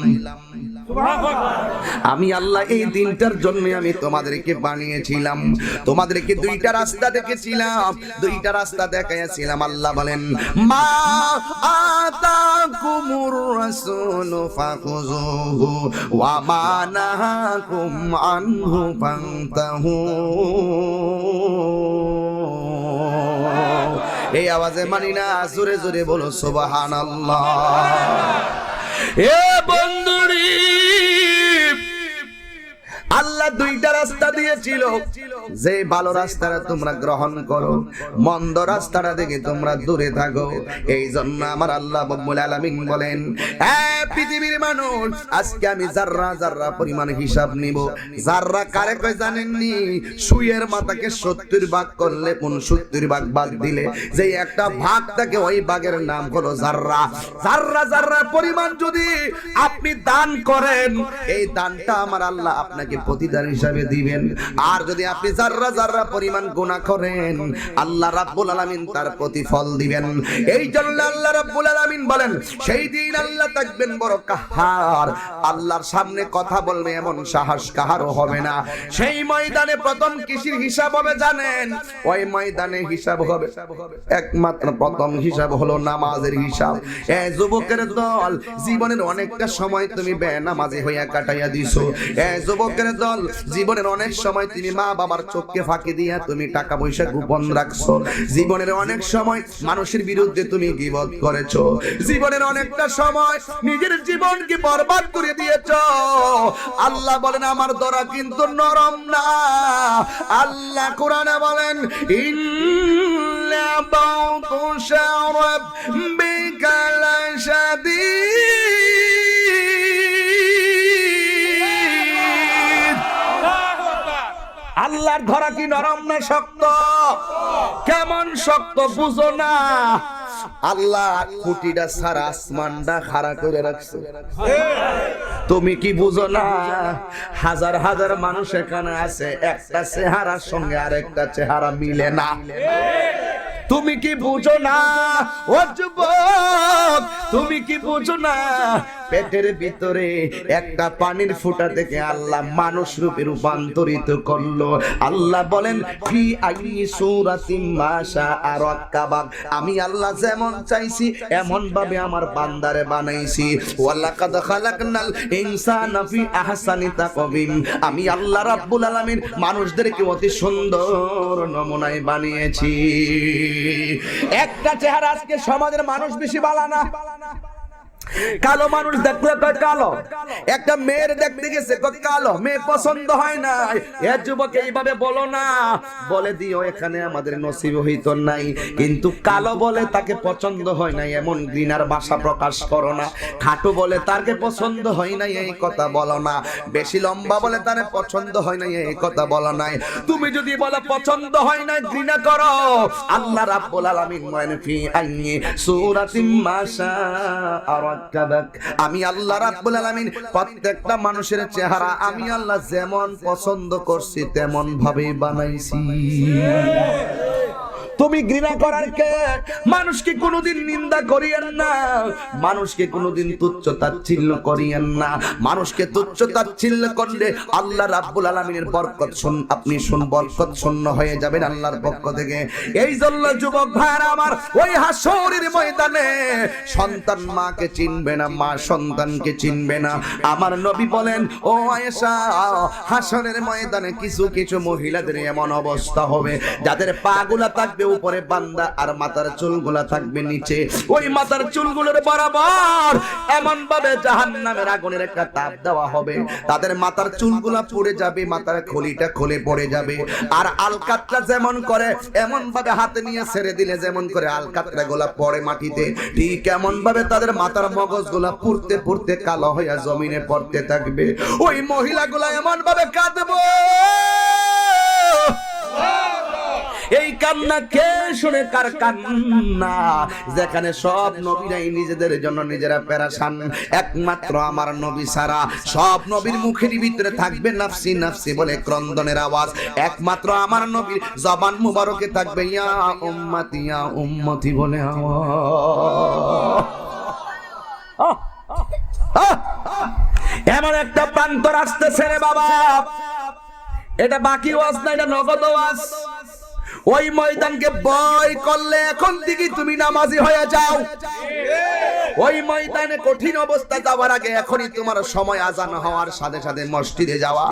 আমি, আল্লাহ এই দিনটার জন্য আমি তোমাদেরকে বানিয়েছিলাম, তোমাদেরকে দুইটা রাস্তা দেখেছিলাম, দুইটা রাস্তা দেখাইছিলাম। আল্লাহ বলেন মা আতাকুমুর রাসূলু ফাখুযুহু ওয়া মা নাহাকুম আনহু ফান্তাহু। এই আওয়াজে মানি না, জোরে জোরে বলো সুবহানাল্লাহ। এ বন্ধুরি, আল্লাহ আল্লাহ দুইটা রাস্তা দিয়েছিল, যে ভালো রাস্তাটা তোমরা গ্রহণ করো, মন্দ রাস্তাটা থেকে তোমরা দূরে থাকো। এই জন্য আমার আল্লাহ রব্বুল আলামিন বলেন, পৃথিবীর মানুষ, আজকে আমি যাররা যাররা পরিমাণ হিসাব নিব। যাররা কারে কয় জানেননি? সুইয়ের মাথাকে 70 ভাগ করলে 69 ভাগ বাদ দিলে যে একটা ভাগ থাকে, ওই ভাগের নাম হলো যাররা। যাররা যাররা পরিমাণ যদি আপনি দান করেন, এই দানটা আমার আল্লাহ আপনাকে প্রতিদান হিসাবে দিবেন। আর যদি আপনি যাররা যাররা পরিমাণ গুনাহ করেন, আল্লাহ রাব্বুল আলামিন তার প্রতিফল দিবেন। এই জন্য আল্লাহ রাব্বুল আলামিন বলেন, সেই দিন আল্লাহ থাকবেন বড় কাহার, আল্লাহর সামনে কথা বলবে এমন সাহস কাহারও হবে না। সেই ময়দানে প্রথম কিসের হিসাব হবে জানেন? ওই ময়দানে হিসাব হবে একমাত্র প্রথম হিসাব হলো নামাজের হিসাব। যুবকের দল, জীবনের অনেকটা সময় তুমি বেনামাজি হইয়া কাটাইয়া দিছো। যুবকের দল, জীবনের অনেক সময় তুমি মা বাবার চোখকে ফাঁকি দিয়া তুমি টাকা পয়সা গোপন রাখছো। জীবনের অনেক সময় মানুষের বিরুদ্ধে তুমি গীবত করেছো। জীবনের অনেকটা সময় নিজের জীবনকে বরবাদ করে দিয়েছো। আল্লাহ বলেন, আমার দরা কিন্তু নরম না। আল্লাহ কোরআনে বলেন, ইন্না বাতুশা রাব্বিকা লাশাদীদ। আল্লাহর ধরা কি নরম না শক্ত? কেমন শক্ত বুঝো না? আল্লাহ খুঁটিটা সারা আসমানটা খাড়া করে রাখছে। তুমি কি বুঝো না? হাজার হাজার মানুষ এখানে আছে, একটা চেহারার সঙ্গে আরেকটা চেহারা মিলে না। তুমি কি বুঝো না? ও যুবক, তুমি কি বুঝো না? পেটের ভিতরে একটা পানির ফোঁটা থেকে আল্লাহ মানুষ রূপে রূপান্তরিত করলো। আল্লাহ বলেন, ফি আইয়ি সূরাতিন মা শাআ রাক্কাবাক। আমি আল্লাহ যেমন চাইছি এমন ভাবে আমার বান্দারে বানাইছি। ওয়ালাকাদ খালাকনাল ইনসানা ফি আহসানি তাকওয়িম। আমি আল্লাহ রাব্বুল আলামিন মানুষদেরকে অতি সুন্দর নমুনায় বানিয়েছি। একটা চেহারা আজকে সমাজের মানুষ বেশি ভালো না। কালো মানুষ দেখলে কয় কালো, একটা মেয়ের দেখতে গেছে কয় কালো, মেয়ে পছন্দ হয় না। এ যুবক, এইভাবে বলো না, বলে দিও এখানে আমাদের নসিব হইতো নাই। কিন্তু কালো বলে তাকে পছন্দ হয় নাই এমন ঘৃণার ভাষা প্রকাশ করো না। খাটো বলে তাকে পছন্দ হয় নাই এই কথা বলো না। বেশি লম্বা বলে তারে পছন্দ হয় নাই এই কথা বলো নাই। তুমি যদি বলো পছন্দ হয় না, ঘৃণা করো, আল্লাহ রাব্বুল আলামিন বলেন, ফি আইয়ি সূরাতিন মা শাআ রাক্কাবাক। আমি আল্লাহ রাব্বুল আলামিন প্রত্যেকটা মানুষের চেহারা আমি আল্লাহ যেমন পছন্দ করছি তেমন ভাবেই বানাইছি। তুমি ঘৃণা করার কে? মানুষকে কোনোদিন নিন্দা করিয়েন না, মানুষকে কোনোদিন তুচ্ছ তাচ্ছিল্য করিয়েন না। মানুষকে তুচ্ছ তাচ্ছিল্য করলে আল্লাহ রাব্বুল আলামিনের বরকত আপনি বরকত শূন্য হয়ে যাবেন আল্লাহর পক্ষ থেকে। এই জন্য যুবক ভাইরা আমার, ওই হাসরের ময়দানে সন্তান মাকে চিনবে না, মা সন্তানকে চিনবে না। আমার নবী বলেন, ও আয়েশা, হাসরের ময়দানে কিছু কিছু মহিলাদের এমন অবস্থা হবে যাদের পাগুলা থাকবে উপরে বান্দা আর মাথার চুলগুলা থাকবে নিচে। ওই মাথার চুলগুলোর বরাবর এমন ভাবে জাহান্নামের আগুনের একটা তাপ দেওয়া হবে, তাদের মাথার চুলগুলা পুড়ে যাবে, মাথার খলিটা খুলে পড়ে যাবে। আর আলকাতরা যেমন করে এমন ভাবে হাতে নিয়ে ছেড়ে দিলে যেমন করে আলকাতরা গুলা পড়ে মাটিতে, ঠিক এমন ভাবে তাদের মাথার মগজগুলা পুড়তে পুড়তে কালো হইয়া জমিনে পড়তে থাকবে। ওই মহিলাগুলা এমন ভাবে কাঁদবে। এই কান্না কে শুনে? কার কান্না? যেখানে সব নবীরাই নিজেদের জন্য নিজেরা পেরেশান, একমাত্র আমার নবী ছাড়া সব নবীর মুখের ভিতরে থাকবে নাফসি নাফসি বলে ক্রন্দনের আওয়াজ। একমাত্র আমার নবীর জবান মুবারকে থাকবে ইয়া উম্মতি বলে এমন একটা প্রান্তর আসতেছে রে বাবা। এটা বাকি ওয়াজ না, এটা নগদ ওয়াজ। ওই ময়দানকে ভয় করলে এখন থেকে তুমি নামাজি হয়ে যাও। ওই ময়দানে কঠিন অবস্থা যাওয়ার আগে এখনই তোমার সময়, আজান হওয়ার সাথে সাথে মসজিদে যাওয়া।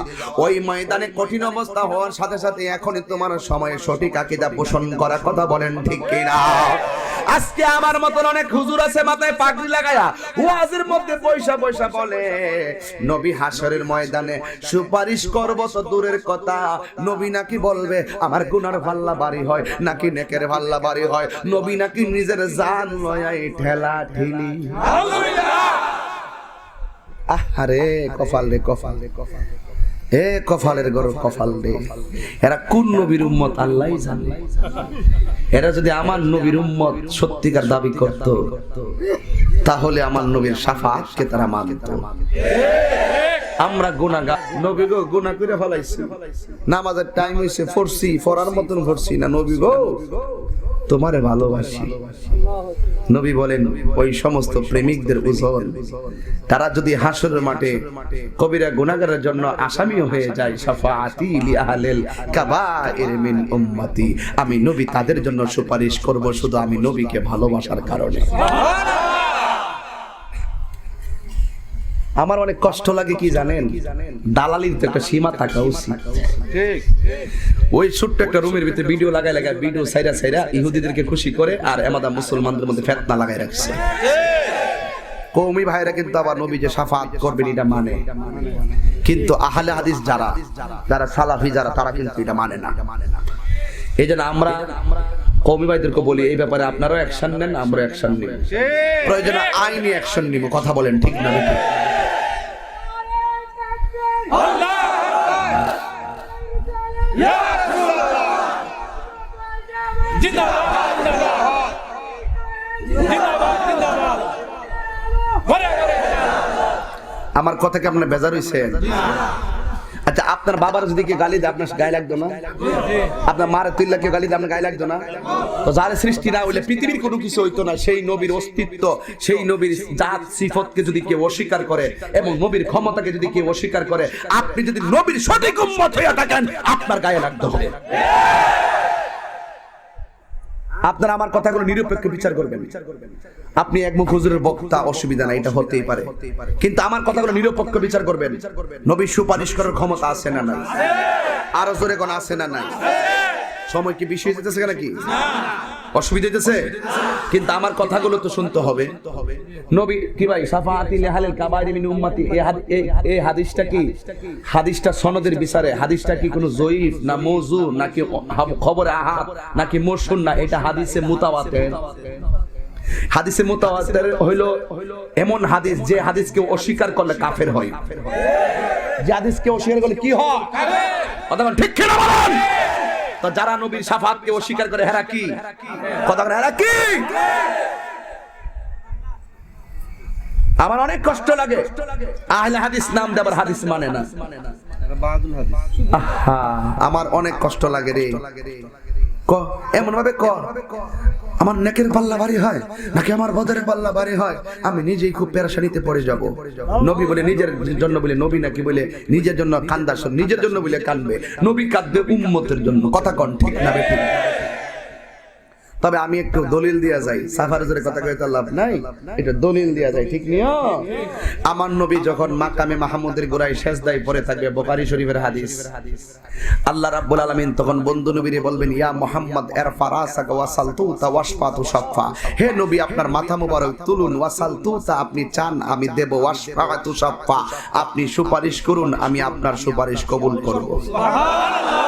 ওই ময়দানে কঠিন অবস্থা হওয়ার সাথে সাথে এখনই তোমার সময় সঠিক আকীদা পোষণ করা। কথা বলেন ঠিক কিনা? আজকে আমার মতন অনেক হুজুর আছে মাথায় পাগড়ি লাগায়া ওয়াজের মধ্যে পয়সা পয়সা বলে নবী হাসরের ময়দানে সুপারিশ করব তো দূরের কথা, নবী নাকি বলবে আমার গুনার পাল্লা ভারী হয় নাকি নেকের পাল্লা ভারী হয়, নবী নাকি নিজের জান লয়াই ঠেলা ঠেলি। আরে কপাল রে কপাল রে কপাল, এ কপালের গরু কপাল রে। এরা কোন নবীর উম্মত আল্লাহই জানে। এরা যদি আমার নবীর উম্মত সত্যিকার দাবি করত তাহলে আমার নবীর শাফাআতকে তারা মানত। আমরা গুনাহগার, নবী গো গুনাহ করে ফলাইছি, নামাজের টাইম হইছে পড়ছি, পড়ার মতন পড়ছি না, নবী গো তোমারে ভালোবাসি। নবী বলেন ওই সমস্ত প্রেমিকদের ওজন তারা যদি হাসরের মাঠে কবিরা গুনাহগারের জন্য আসামিও হয়ে যায়, শাফাআতি লি আহলিল কাবাইর মিন উম্মতি, আমি নবী তাদের জন্য সুপারিশ করব শুধু আমি নবীকে ভালোবাসার কারণে। আমার অনেক কষ্ট লাগে কি জানেন, দালালির তো একটা সীমা থাকা উচিত। ঠিক ওই ছোট্ট একটা রুমের ভিতরে ভিডিও লাগায় লাগায় ভিডিও সাইরা সাইরা ইহুদিদেরকে খুশি করে আর এমাদা মুসলমানদের মধ্যে ফিতনা লাগায় রাখছে। কওমি ভাইরা কিন্তু আবার নবী যে শাফাআত করবেন এটা মানে, কিন্তু আহলে হাদিস যারা যারা সালাফি যারা তারা কিন্তু এটা মানে না। এইজন্য আমরা কওমি ভাইদেরকে বলি এই ব্যাপারে আপনারাও অ্যাকশন নেন, আমরা অ্যাকশন নিব, প্রয়োজনে আইনি অ্যাকশন নিব। কথা বলেন ঠিক না বেঠিক? আমার কথা কি আপনার বেজার হইছে? আচ্ছা আপনার বাবার যদি কে গালি দেয় আপনার গায়ে লাগতো না? আপনার মারে তুল্লা কে গালি দেয় আপনার গায়ে লাগতো না? তো যার সৃষ্টি না হইলে পৃথিবীর কোনো কিছু হইতো না। সেই নবীর অস্তিত্ব, সেই নবীর জাত সিফতকে যদি কেউ অস্বীকার করে এবং নবীর ক্ষমতাকে যদি কেউ অস্বীকার করে, আপনি যদি নবীর সঠিক উম্মত হয়ে থাকেন আপনার গায়ে লাগতে হবে। আপনারা আমার কথাগুলো নিরপেক্ষ বিচার করবেন। আপনি একমুখ হুজুরের বক্তা, অসুবিধা নাই, এটা হতেই পারে, কিন্তু আমার কথাগুলো নিরপেক্ষ বিচার করবেন। নবীর সুপারিশ করার ক্ষমতা আছে না নাই? আরো জোরে কোন আছে না নাই? সময় কি বেশি যেতেছে নাকি? অসুবিধা হইতেছে? কিন্তু আমার কথাগুলো তো শুনতে হবে। নবী কি ভাই শাফাআতি লিআহলিল কাবাইর মিন উম্মতি, এই হাদিসটা কি? হাদিসটা সনদের বিচারে হাদিসটা কি কোনো জয়ীফ না মওযু নাকি খবরে আহাদ নাকি মরসুন, না এটা হাদিসে মুতাওয়াতির। হাদিসে মুতাওয়াতির হইলো এমন হাদিস যে হাদিসকে অস্বীকার করলে কাফের হয়। যে হাদিসকে অস্বীকার করলে কি হয়? কথা ঠিক কিনা বলেন? তো যারা নবীর শাফাআতকে অস্বীকার করে হেরা কি? কথা বলেন হেরা কি? আমার অনেক কষ্ট লাগে আহলে হাদিস নাম দেবার হাদিস মানে না। বাদুল হাদিস। আহা আমার অনেক কষ্ট লাগে রে। ক এমন ভাবে ক আমার নেকের পাল্লা ভারী হয় নাকি আমার বদরের পাল্লা ভারী হয়, আমি নিজেই খুব পেরেশানিতে পড়ে যাব। নবী বলে নিজের জন্য বলে নবী নাকি বলে নিজের জন্য কান্দাস, নিজের জন্য বলে কানবে, নবী কাঁদবে উম্মতের জন্য। কথা কন ঠিক না বেঠিক? তবে আমি একটু দলিল দিয়া যাই, সাফারজের কথা কইতে লাভ নাই, এটা দলিল দিয়া যায় ঠিক নিও। আমার নবী যখন মাকামে মাহমুদের গোড়ায় সেজদায় পড়ে থাকবে, বুখারী শরীফের হাদিস, আল্লাহ রাব্বুল আলামিন তখন বন্ধু নবীরে বলবেন ইয়া মুহাম্মদ ইরফা রাসাকা ওয়াসালতু তাওয়াশফাতু শাফা, হে নবী আপনার মাথা মুবারক তুলুন, ওয়াসালতু তা আপনি চান আমি দেব, ওয়াশফাতু শাফা আপনি সুপারিশ করুন আমি আপনার সুপারিশ কবুল করব। সুবহানাল্লাহ।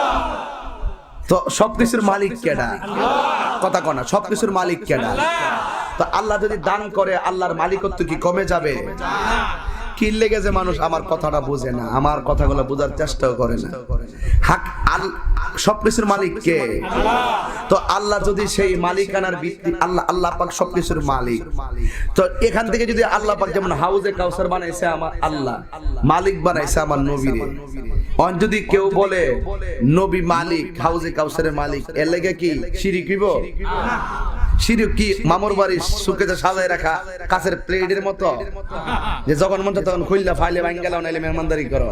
তো সবকিছুর মালিক কেডা? কথা কনা, সবকিছুর মালিক কেডা? তো আল্লাহ যদি দান করে আল্লাহর মালিকত্ব কি কমে যাবে? কি লেগে যে মানুষ আমার কথাটা বোঝে না, আমার কথাগুলো বোঝার চেষ্টাও করে না। হক সবকিছুর মালিক কে? তো আল্লাহ যদি সেই মালিকানার ভিত্তি, আল্লাহ পাক সবকিছুর মালিক, তো এখান থেকে যদি আল্লাহ পাক যেমন হাউজে কাউসার বানাইছে আমার আল্লাহ, মালিক বানাইছে আমার নবীরে, অন যদি কেউ বলে নবী মালিক, হাউজে কাউসারের মালিক, এর লেগে কি শিরিক হইব? শিরিক কি মামুর বাড়ির সুকেতে সাজায় রাখা কাছের প্লেটের মতো যে যখন মন চায় তখন খুললা ফাইলে ভাঙ্গালা নাইলে মেহমানদারি করো,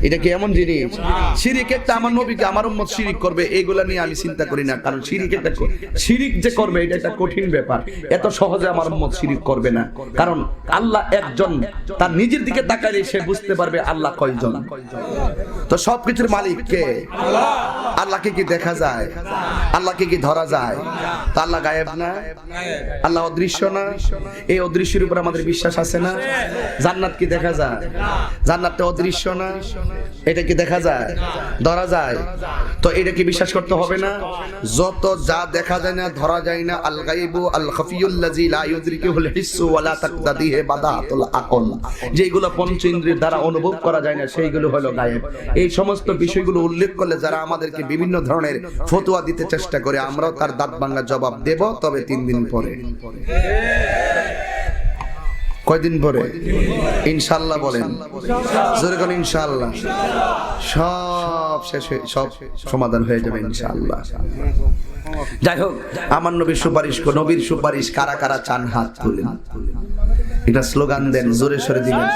এটা কি এমন জিনিস? শিরিক একটা আমার নবীকে আমার উম্মত শিরিক করবে এইগুলা নিয়ে আমি চিন্তা করি না, কারণ শিরিক একটা শিরিক যে করবে এটা একটা কঠিন ব্যাপার, এত সহজে আমার উম্মত শিরিক করবে না, কারণ আল্লাহ একজন, তার নিজের দিকে তাকাইলে সে বুঝতে পারবে আল্লাহ কয়জন। তো সবকিছুর মালিক কে? আল্লাহকে কি দেখা যায়? আল্লাহকে কি ধরা যায়? তা আল্লাহ গায়েব না? আল্লাহ অদৃশ্য না? এই অদৃশ্যের উপর আমাদের বিশ্বাস আছে না? জান্নাত কি দেখা যায়? জান্নাত তো অদৃশ্য না? এটা কি দেখা যায়, ধরা যায়? তো এটা কি বিশ্বাস করতে হবে না? যত যা দেখা যায় না, ধরা যায় না, আল গায়বু আল খাফিয়ুল্লাযী লা ইউদরিকুহুল হিসসু ওয়া লা তাকতাদিহি বাদাহাতুল আকল, যেগুলো পঞ্চ ইন্দ্রিয়ের দ্বারা অনুভব করা যায় না, সেইগুলো হলো গায়েব। এই সমস্ত বিষয়গুলো উল্লেখ করলে যারা আমাদেরকে বিভিন্ন ধরনের ফতোয়া দিতে চেষ্টা করে, আমরাও তার দাঁত ভাঙা জবাব দেব, তবে 3 দিন পরে। কয়দিন পরে? ইনশাআল্লাহ বলেন, জোরে বলেন ইনশাআল্লাহ। সব শেষ হয়ে, সব সমাধান হয়ে যাবে ইনশাআল্লাহ। যাই হোক, আমার নবীর সুপারিশ, নবীর সুপারিশ কারা কারা চান হাত তুলেন, এটা স্লোগান দেন, জোরে সরে দিবেন।